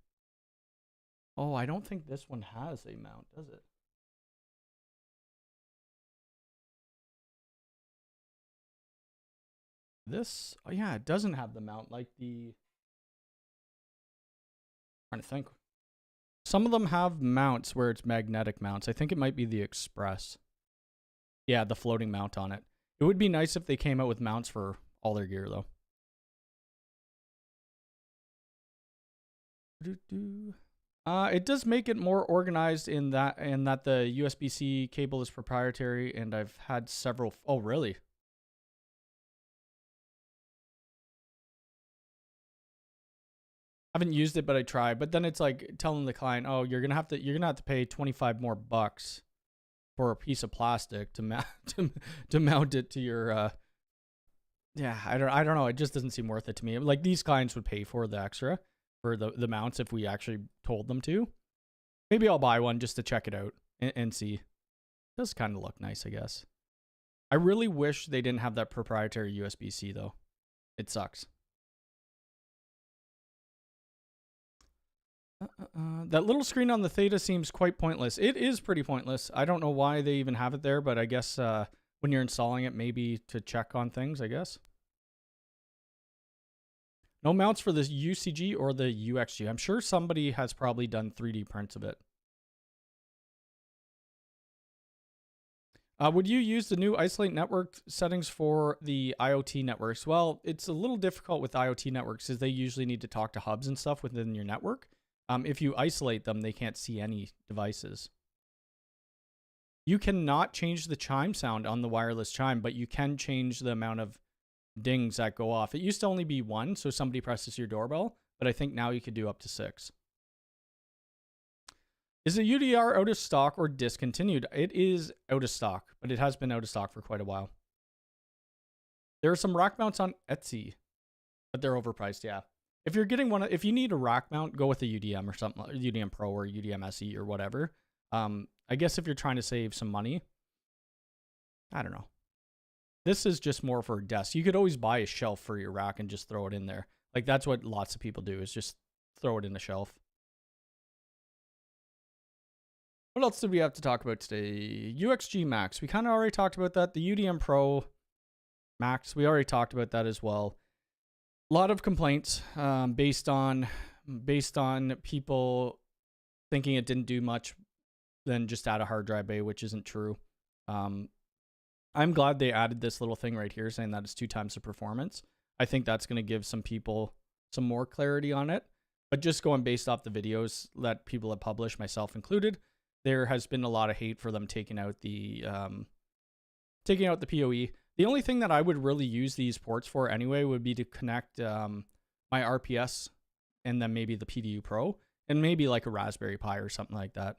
Oh, I don't think this one has a mount, does it? This, oh yeah, it doesn't have the mount like the. I'm trying to think. Some of them have mounts where it's magnetic mounts. I think it might be the Express. Yeah, the floating mount on it. It would be nice if they came out with mounts for all their gear, though. It does make it more organized in that the USB-C cable is proprietary, and I've had several. Oh, really? I haven't used it, but I tried. But then it's like telling the client, "Oh, you're gonna have to pay 25 more bucks for a piece of plastic to mount it to your." Yeah, I don't know. It just doesn't seem worth it to me. Like these clients would pay for the extra for the mounts if we actually told them to. Maybe I'll buy one just to check it out and see. It does kind of look nice, I guess. I really wish they didn't have that proprietary USB-C though. It sucks. That little screen on the Theta seems quite pointless. It is pretty pointless. I don't know why they even have it there, but I guess when you're installing it, maybe to check on things, I guess. No mounts for the UCG or the UXG. I'm sure somebody has probably done 3D prints of it. Would you use the new isolate network settings for the IoT networks? Well, it's a little difficult with IoT networks because they usually need to talk to hubs and stuff within your network. If you isolate them, they can't see any devices. You cannot change the chime sound on the wireless chime, but you can change the amount of dings that go off. It used to only be one, so somebody presses your doorbell, but I think now you could do up to 6. Is the UDR out of stock or discontinued? It is out of stock, but it has been out of stock for quite a while. There are some rack mounts on Etsy, but they're overpriced, yeah. If you're getting one, if you need a rack mount, go with a UDM or something, UDM Pro or UDM SE or whatever. I guess if you're trying to save some money, I don't know. This is just more for a desk. You could always buy a shelf for your rack and just throw it in there. Like that's what lots of people do is just throw it in a shelf. What else did we have to talk about today? UXG MAX. We kind of already talked about that. The UDM Pro Max. We already talked about that as well. A lot of complaints based on people thinking it didn't do much than just add a hard drive bay, which isn't true. I'm glad they added this little thing right here saying that it's 2 times the performance. I think that's going to give some people some more clarity on it. But just going based off the videos that people have published, myself included, there has been a lot of hate for them taking out the PoE. The only thing that I would really use these ports for anyway would be to connect my RPS and then maybe the PDU Pro and maybe like a Raspberry Pi or something like that.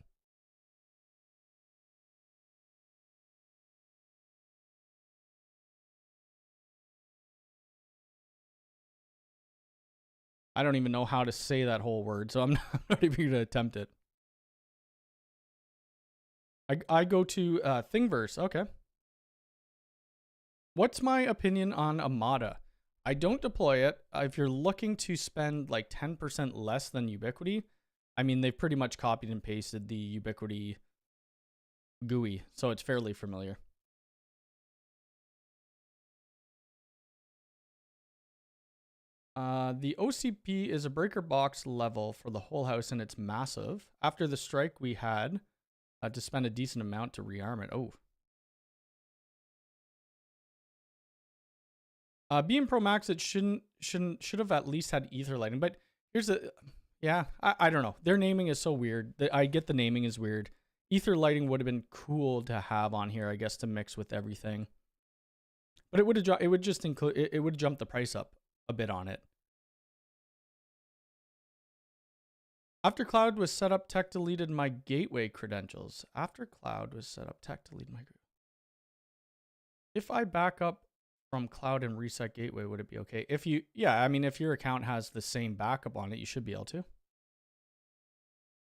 I don't even know how to say that whole word, so I'm not even going to attempt it. I go to Thingiverse. Okay. What's my opinion on Amada? I don't deploy it. If you're looking to spend like 10% less than Ubiquiti, I mean, they've pretty much copied and pasted the Ubiquiti GUI, so it's fairly familiar. The OCP is a breaker box level for the whole house, and it's massive. After the strike, we had to spend a decent amount to rearm it. Oh. UDM Pro Max, it should have at least had ether lighting, but here's the, yeah, I don't know. Their naming is so weird. I get the naming is weird. Ether lighting would have been cool to have on here, I guess, to mix with everything. But it would have it would just include it would jump the price up a bit on it. After cloud was set up, tech deleted my gateway credentials. After cloud was set up, tech deleted my. If I back up from cloud and reset gateway, would it be okay? If you, yeah, I mean, if your account has the same backup on it, you should be able to.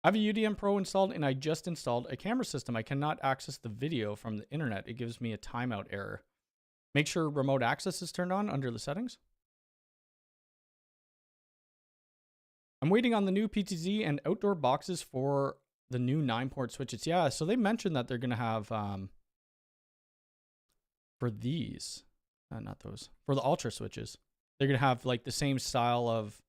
I have a UDM Pro installed and I just installed a camera system. I cannot access the video from the internet. It gives me a timeout error. Make sure remote access is turned on under the settings. I'm waiting on the new PTZ and outdoor boxes for the new 9-port switches. Yeah, so they mentioned that they're going to have, for these, not those, for the Ultra switches, they're going to have like the same style of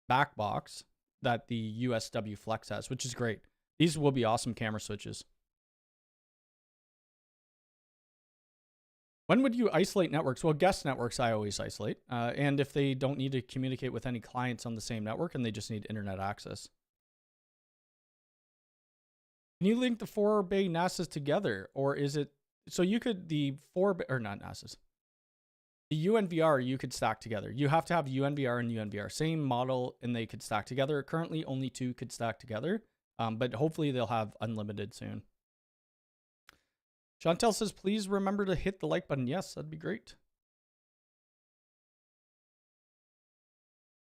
back box that the USW Flex has, which is great. These will be awesome camera switches. When would you isolate networks? Well, guest networks I always isolate. And if they don't need to communicate with any clients on the same network and they just need internet access. Can you link the 4-bay NASAs together? Or is it, so you could, the 4-bay, or not NASAs. The UNVR you could stack together. You have to have UNVR and UNVR. Same model and they could stack together. Currently only 2 could stack together. But hopefully they'll have unlimited soon. Chantel says, please remember to hit the like button. Yes, that'd be great.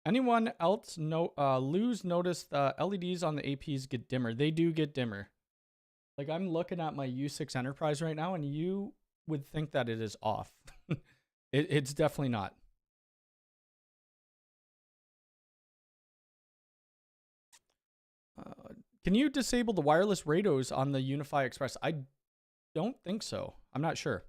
Anyone else lose notice the LEDs on the APs get dimmer? They do get dimmer. Like I'm looking at my U6 Enterprise right now and you would think that it is off. It's definitely not. Can you disable the wireless radios on the UniFi Express? I don't think so. I'm not sure.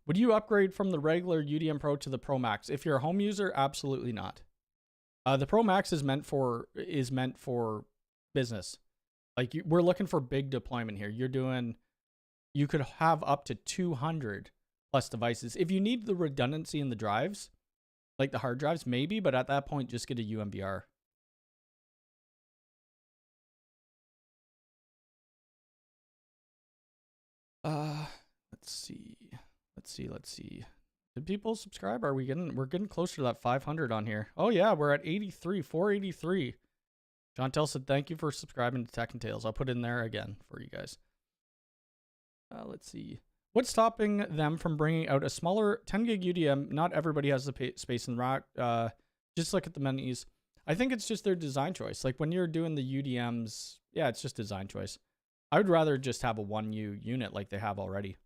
Would you upgrade from the regular UDM Pro to the Pro Max? If you're a home user, absolutely not. The Pro Max is meant for business. Like we're looking for big deployment here. You could have up to 200 plus devices. If you need the redundancy in the drives, like the hard drives, maybe, but at that point, just get a UMVR. Let's see. Did people subscribe? We're getting closer to that 500 on here. Oh yeah, we're at 483. Chantel said, thank you for subscribing to Tech and Tales. I'll put it in there again for you guys. Let's see. What's stopping them from bringing out a smaller 10 gig UDM? Not everybody has the space in the rack. Just look at the menus. I think it's just their design choice. Like when you're doing the UDMs, yeah, it's just design choice. I would rather just have a 1U unit like they have already.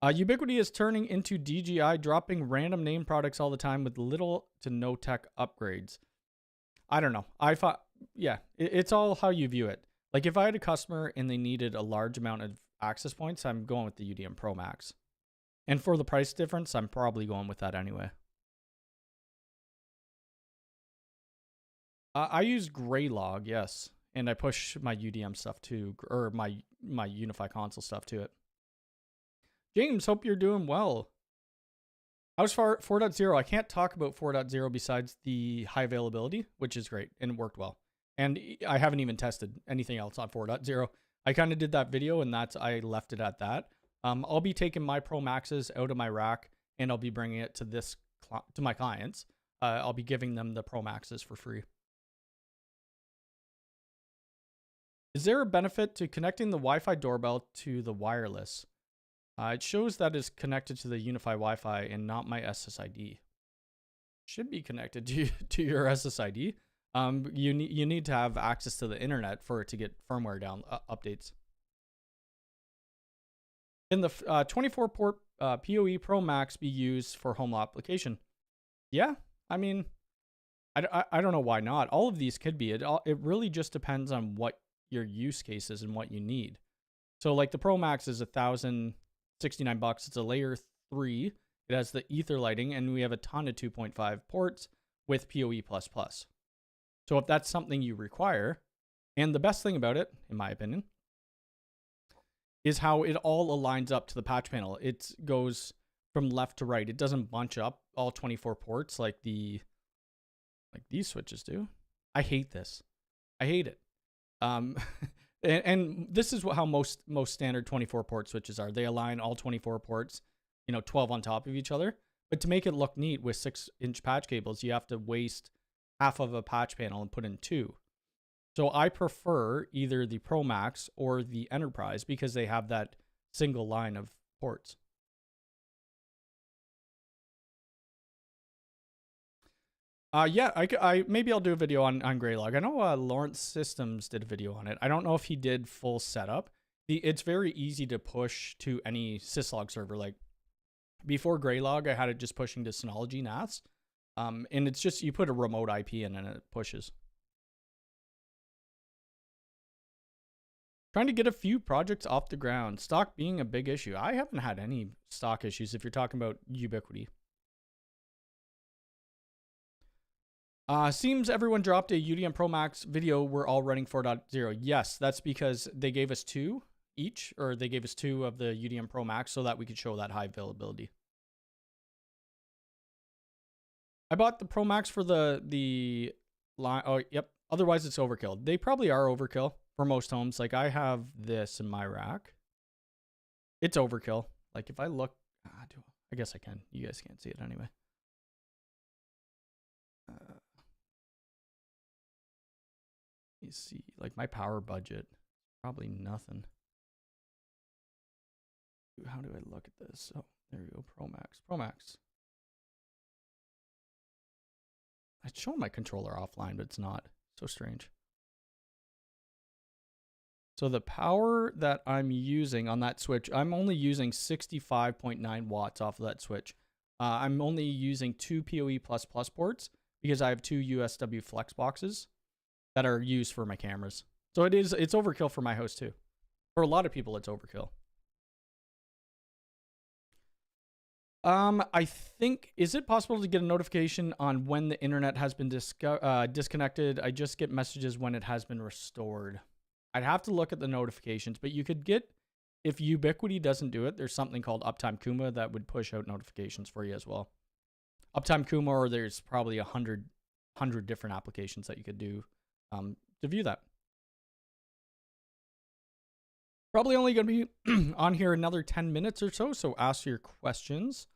Ubiquity is turning into DJI, dropping random name products all the time with little to no tech upgrades. I don't know. I thought, yeah, it's all how you view it. Like if I had a customer and they needed a large amount of access points, I'm going with the UDM Pro Max. And for the price difference, I'm probably going with that anyway. I use Graylog, yes. And I push my UDM stuff to, or my UniFi console stuff to it. James, hope you're doing well. How's 4.0? I can't talk about 4.0 besides the high availability, which is great and it worked well. And I haven't even tested anything else on 4.0. I kind of did that video and I left it at that. I'll be taking my Pro Maxes out of my rack and I'll be bringing it to my clients. I'll be giving them the Pro Maxes for free. Is there a benefit to connecting the Wi-Fi doorbell to the wireless? It shows that it's connected to the UniFi Wi-Fi and not my SSID. Should be connected to your SSID. You need to have access to the internet for it to get firmware down updates. Can the 24-port PoE Pro Max be used for home application? Yeah, I mean, I don't know why not. All of these could be. It really just depends on what your use case is and what you need. So like the Pro Max is $1,069. It's a layer 3. It has the ether lighting, and we have a ton of 2.5 ports with PoE++. So if that's something you require, and the best thing about it, in my opinion, is how it all aligns up to the patch panel. It goes from left to right. It doesn't bunch up all 24 ports like these switches do. I hate this. I hate it. And this is how most standard 24 port switches are. They align all 24 ports, 12 on top of each other. But to make it look neat with 6-inch patch cables, you have to waste half of a patch panel and put in 2. So I prefer either the Pro Max or the Enterprise because they have that single line of ports. Yeah, maybe I'll do a video on Greylog. I know Lawrence Systems did a video on it. I don't know if he did full setup. It's very easy to push to any syslog server. Like before Greylog, I had it just pushing to Synology NAS. And it's just, you put a remote IP in and it pushes. Trying to get a few projects off the ground. Stock being a big issue. I haven't had any stock issues if you're talking about Ubiquiti. Seems everyone dropped a UDM Pro Max video. We're all running 4.0. Yes, that's because they gave us 2 each, or they gave us 2 of the UDM Pro Max so that we could show that high availability. I bought the Pro Max for the line. Oh, yep. Otherwise, it's overkill. They probably are overkill for most homes. Like I have this in my rack. It's overkill. Like if I look, I guess I can. You guys can't see it anyway. You see, like my power budget, probably nothing. How do I look at this? Oh, there we go. Pro Max. Pro Max. I'd show my controller offline, but it's not. So strange. So the power that I'm using on that switch, I'm only using 65.9 watts off of that switch. I'm only using 2 PoE++ ports because I have 2 USW flex boxes that are used for my cameras. So it's overkill for my house too. For a lot of people, it's overkill. I think, is it possible to get a notification on when the internet has been disconnected? I just get messages when it has been restored. I'd have to look at the notifications, but you could get, if Ubiquiti doesn't do it, there's something called Uptime Kuma that would push out notifications for you as well. Uptime Kuma, or there's probably 100 different applications that you could do to view that. Probably only going to be on here another 10 minutes or so, so ask your questions.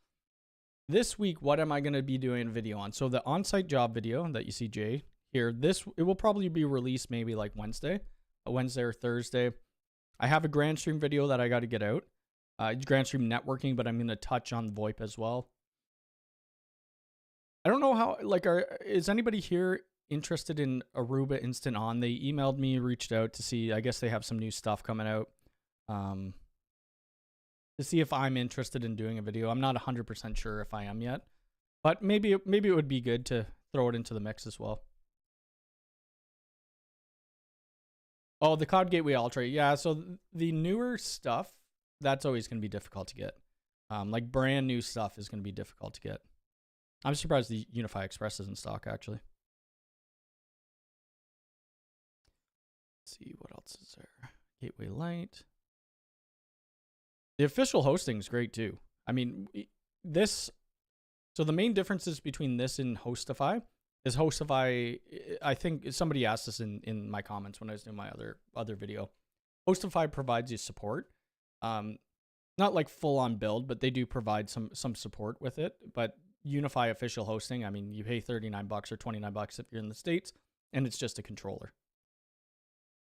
This week, what am I going to be doing a video on? So the on-site job video that you see Jay here, it will probably be released maybe like Wednesday or Thursday. I have a GrandStream video that I got to get out. GrandStream networking, but I'm going to touch on VoIP as well. I don't know how, is anybody here interested in Aruba Instant On? They emailed me, reached out to see, I guess they have some new stuff coming out. To see if I'm interested in doing a video. I'm not 100% sure if I am yet, but maybe it would be good to throw it into the mix as well. Oh, the Cloud Gateway Ultra. Yeah, so the newer stuff, that's always going to be difficult to get. Like brand new stuff is going to be difficult to get. I'm surprised the UniFi Express is in stock, actually. Let's see, what else is there? Gateway Lite. The official hosting is great too. I mean, so the main differences between this and Hostify is Hostify, I think somebody asked this in my comments when I was doing my other video. Hostify provides you support. Not like full on build, but they do provide some support with it. But UniFi official hosting, I mean, you pay $39 or $29 if you're in the States, and it's just a controller.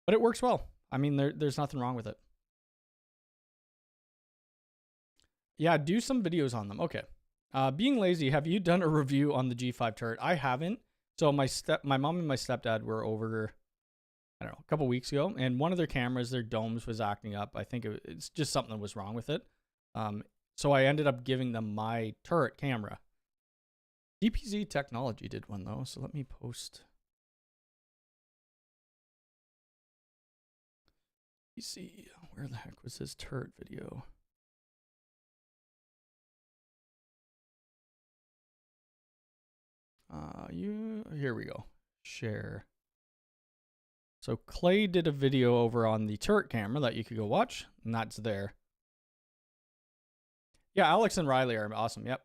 But it works well. I mean, there's nothing wrong with it. Yeah, do some videos on them. Okay. Being lazy, have you done a review on the G5 turret? I haven't. So my mom and my stepdad were over, I don't know, a couple weeks ago, and one of their cameras, their domes was acting up. I think it's just something that was wrong with it. So I ended up giving them my turret camera. DPZ Technology did one though, so let me post. You see, where the heck was his turret video? Here we go. Share. So Clay did a video over on the turret camera that you could go watch, and that's there. Yeah, Alex and Riley are awesome. Yep.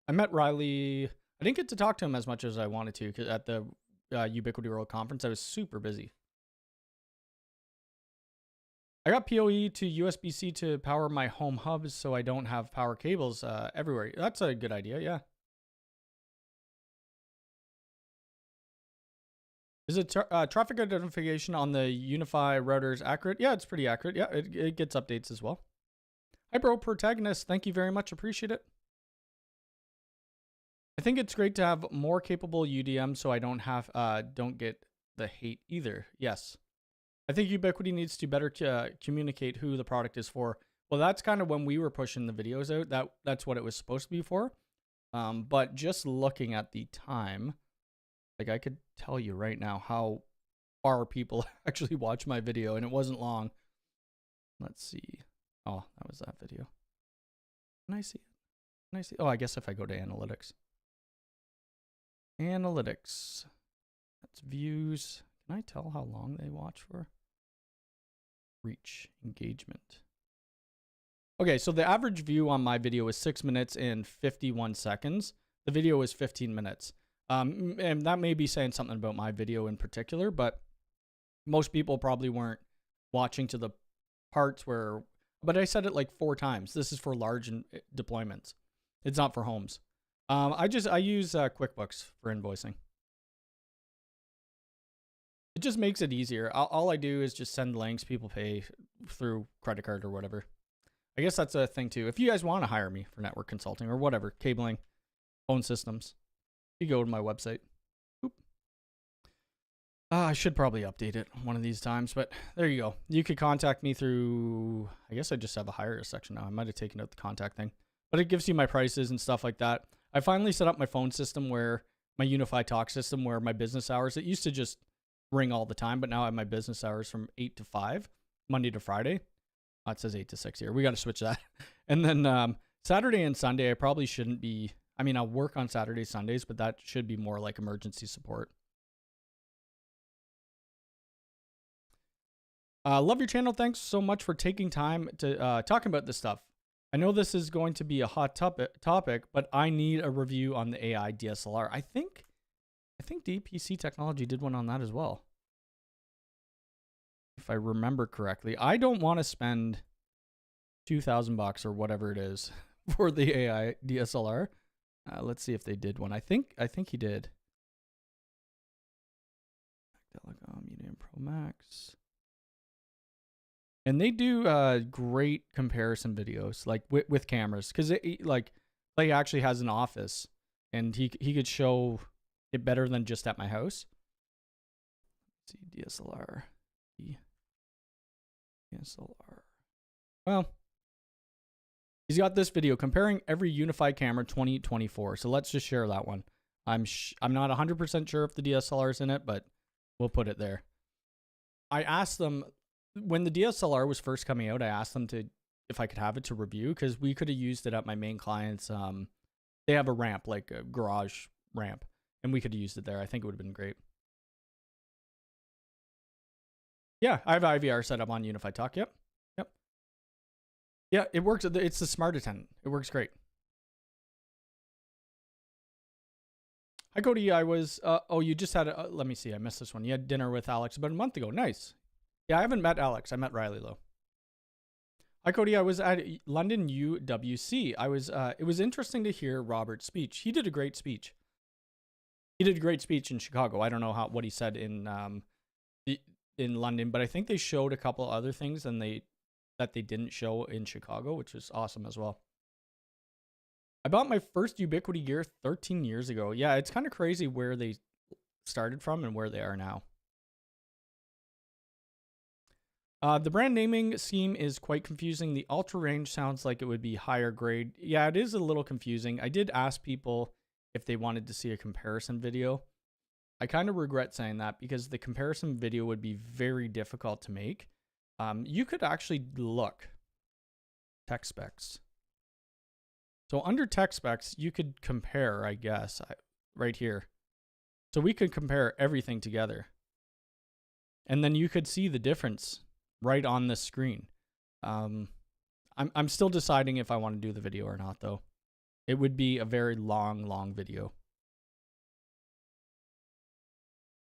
I met Riley. I didn't get to talk to him as much as I wanted to because at the Ubiquiti World Conference, I was super busy. I got PoE to USB-C to power my home hubs so I don't have power cables everywhere. That's a good idea, yeah. Is it traffic identification on the UniFi routers accurate? Yeah, it's pretty accurate. Yeah, it gets updates as well. Hi, bro, Protagonist. Thank you very much. Appreciate it. I think it's great to have more capable UDM so I don't get the hate either. Yes. I think Ubiquiti needs to better communicate who the product is for. Well, that's kind of when we were pushing the videos out. That's what it was supposed to be for. But just looking at the time, like I could tell you right now how far people actually watch my video, and it wasn't long. Let's see. Oh, that was that video. Can I see it? Can I see? Oh, I guess if I go to analytics. Analytics. That's views. Can I tell how long they watch for? Reach, engagement. Okay, so the average view on my video is 6 minutes and 51 seconds. The video is 15 minutes. And that may be saying something about my video in particular, but most people probably weren't watching to the parts where, but I said it like 4 times. This is for large deployments. It's not for homes. I use QuickBooks for invoicing. It just makes it easier. All I do is just send links. People pay through credit card or whatever. I guess that's a thing too. If you guys want to hire me for network consulting or whatever, cabling, phone systems, you go to my website. Oop. I should probably update it one of these times, but there you go. You could contact me through, I guess I just have a hire section now. I might have taken out the contact thing, but it gives you my prices and stuff like that. I finally set up my phone system where my UniFi talk system, where my business hours, it used to just ring all the time, but now I have my business hours from 8 to 5, Monday to Friday. It says 8 to 6 here. We got to switch that. And then Saturday and Sunday, I probably shouldn't be. I mean, I'll work on Saturdays, Sundays, but that should be more like emergency support. Love your channel. Thanks so much for taking time to talking about this stuff. I know this is going to be a hot topic, but I need a review on the AI DSLR. I think DPC Technology did one on that as well, if I remember correctly. I don't want to spend $2,000 or whatever it is for the AI DSLR. Let's see if they did one. I think he did. UDM Pro Max. And they do great comparison videos, like with cameras, because like Clay actually has an office, and he could show it better than just at my house. Let's see, DSLR. DSLR. Well, he's got this video comparing every UniFi camera 2024. So let's just share that one. I'm not 100% sure if the DSLR is in it, but we'll put it there. I asked them when the DSLR was first coming out. I asked them if I could have it to review, because we could have used it at my main clients. They have a ramp, like a garage ramp, and we could have used it there. I think it would have been great. Yeah, I have IVR set up on UniFi Talk. Yep. Yeah, it works. It's the smart attendant. It works great. Hi, Cody. I was, oh, you just had, let me see. I missed this one. You had dinner with Alex about a month ago. Nice. Yeah, I haven't met Alex. I met Riley, though. Hi, Cody. I was at London UWC. It was interesting to hear Robert's speech. He did a great speech. He did a great speech in Chicago. I don't know what he said in London, but I think they showed a couple other things that they didn't show in Chicago, which is awesome as well. I bought my first Ubiquiti gear 13 years ago. Yeah, it's kind of crazy where they started from and where they are now. The brand naming scheme is quite confusing. The ultra range sounds like it would be higher grade. Yeah, it is a little confusing. I did ask people if they wanted to see a comparison video. I kind of regret saying that, because the comparison video would be very difficult to make. You could actually look tech specs. So under tech specs, you could compare, I guess, right here. So we could compare everything together. And then you could see the difference right on the screen. I'm still deciding if I want to do the video or not, though. It would be a very long video.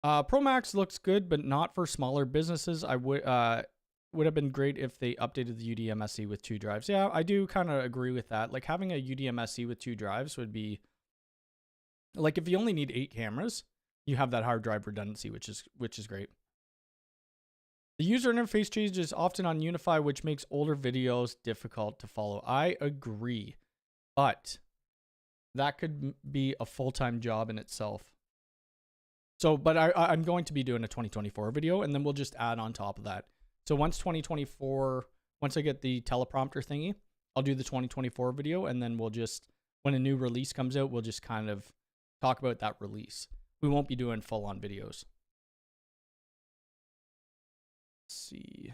Pro Max looks good, but not for smaller businesses. would have been great if they updated the UDM SE with 2 drives. Yeah, I do kind of agree with that. Like having a UDM SE with 2 drives would be like if you only need 8 cameras, you have that hard drive redundancy, which is great. The user interface changes often on UniFi, which makes older videos difficult to follow. I agree, but that could be a full-time job in itself. So, but I'm going to be doing a 2024 video, and then we'll just add on top of that. So once 2024, once I get the teleprompter thingy, I'll do the 2024 video, and then we'll just, when a new release comes out, we'll just kind of talk about that release. We won't be doing full-on videos. Let's see.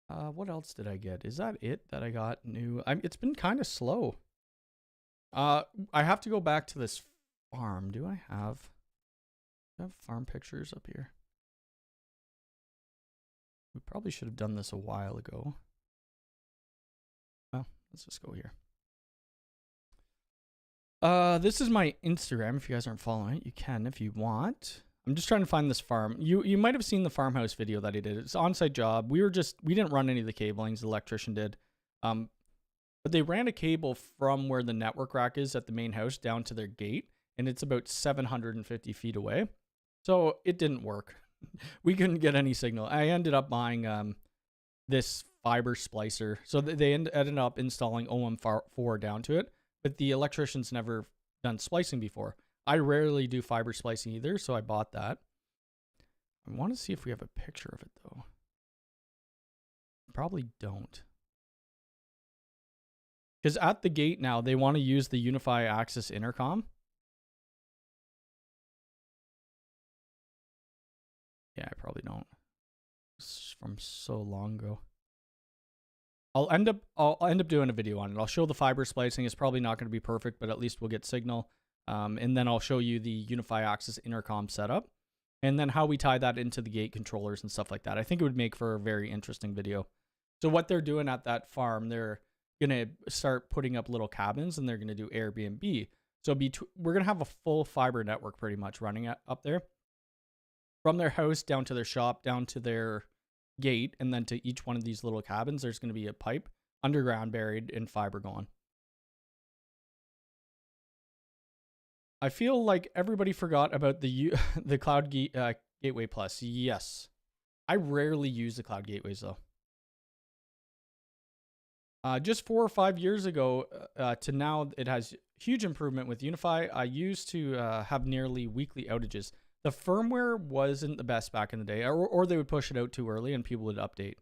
What else did I get? Is that it that I got new? It's been kind of slow. I have to go back to this farm. Do I have farm pictures up here? We probably should have done this a while ago. Well, let's just go here. This is my Instagram. If you guys aren't following it, you can if you want. I'm just trying to find this farm. You might have seen the farmhouse video that I did. It's an on-site job. We didn't run any of the cablings. The electrician did. But they ran a cable from where the network rack is at the main house down to their gate, and it's about 750 feet away. So it didn't work. We couldn't get any signal. I ended up buying this fiber splicer. So they ended up installing OM4 down to it, but the electrician's never done splicing before. I rarely do fiber splicing either, so I bought that. I want to see if we have a picture of it, though. Probably don't. Because at the gate now, they want to use the UniFi access intercom. Yeah, I probably don't. It's from so long ago. I'll end up doing a video on it. I'll show the fiber splicing. It's probably not going to be perfect, but at least we'll get signal. And then I'll show you the UniFi access intercom setup, and then how we tie that into the gate controllers and stuff like that. I think it would make for a very interesting video. So what they're doing at that farm, they're gonna start putting up little cabins, and they're gonna do Airbnb. So we're gonna have a full fiber network pretty much running up there, from their house down to their shop, down to their gate, and then to each one of these little cabins, there's gonna be a pipe underground buried in fiber going. I feel like everybody forgot about the Cloud Gateway Plus. Yes. I rarely use the Cloud Gateways, though. Just 4 or 5 years ago to now, it has huge improvement with UniFi. I used to have nearly weekly outages. The firmware wasn't the best back in the day, or they would push it out too early and people would update.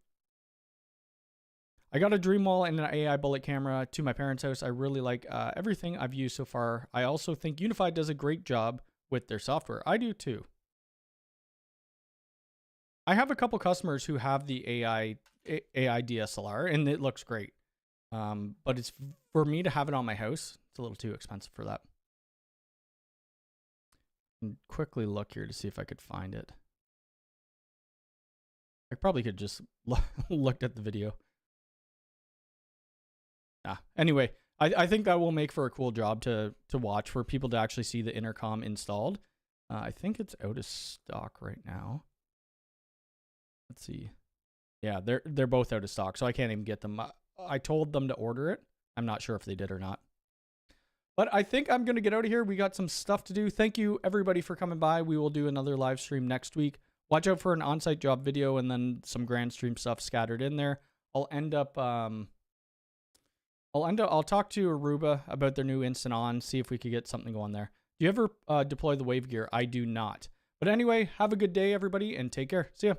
I got a dream wall and an AI bullet camera to my parents' house. I really like everything I've used so far. I also think UniFi does a great job with their software. I do too. I have a couple customers who have the AI DSLR, and it looks great. But it's for me to have it on my house, it's a little too expensive for that. And quickly look here to see if I could find it. I probably could just looked at the video. Anyway, I think that will make for a cool job to watch, for people to actually see the intercom installed. I think it's out of stock right now. Let's see. Yeah, they're both out of stock, so I can't even get them. I told them to order it. I'm not sure if they did or not. But I think I'm going to get out of here. We got some stuff to do. Thank you, everybody, for coming by. We will do another live stream next week. Watch out for an on-site job video and then some grand stream stuff scattered in there. I'll talk to Aruba about their new Instant On, see if we could get something going there. Do you ever deploy the Wave gear? I do not. But anyway, have a good day, everybody, and take care. See ya.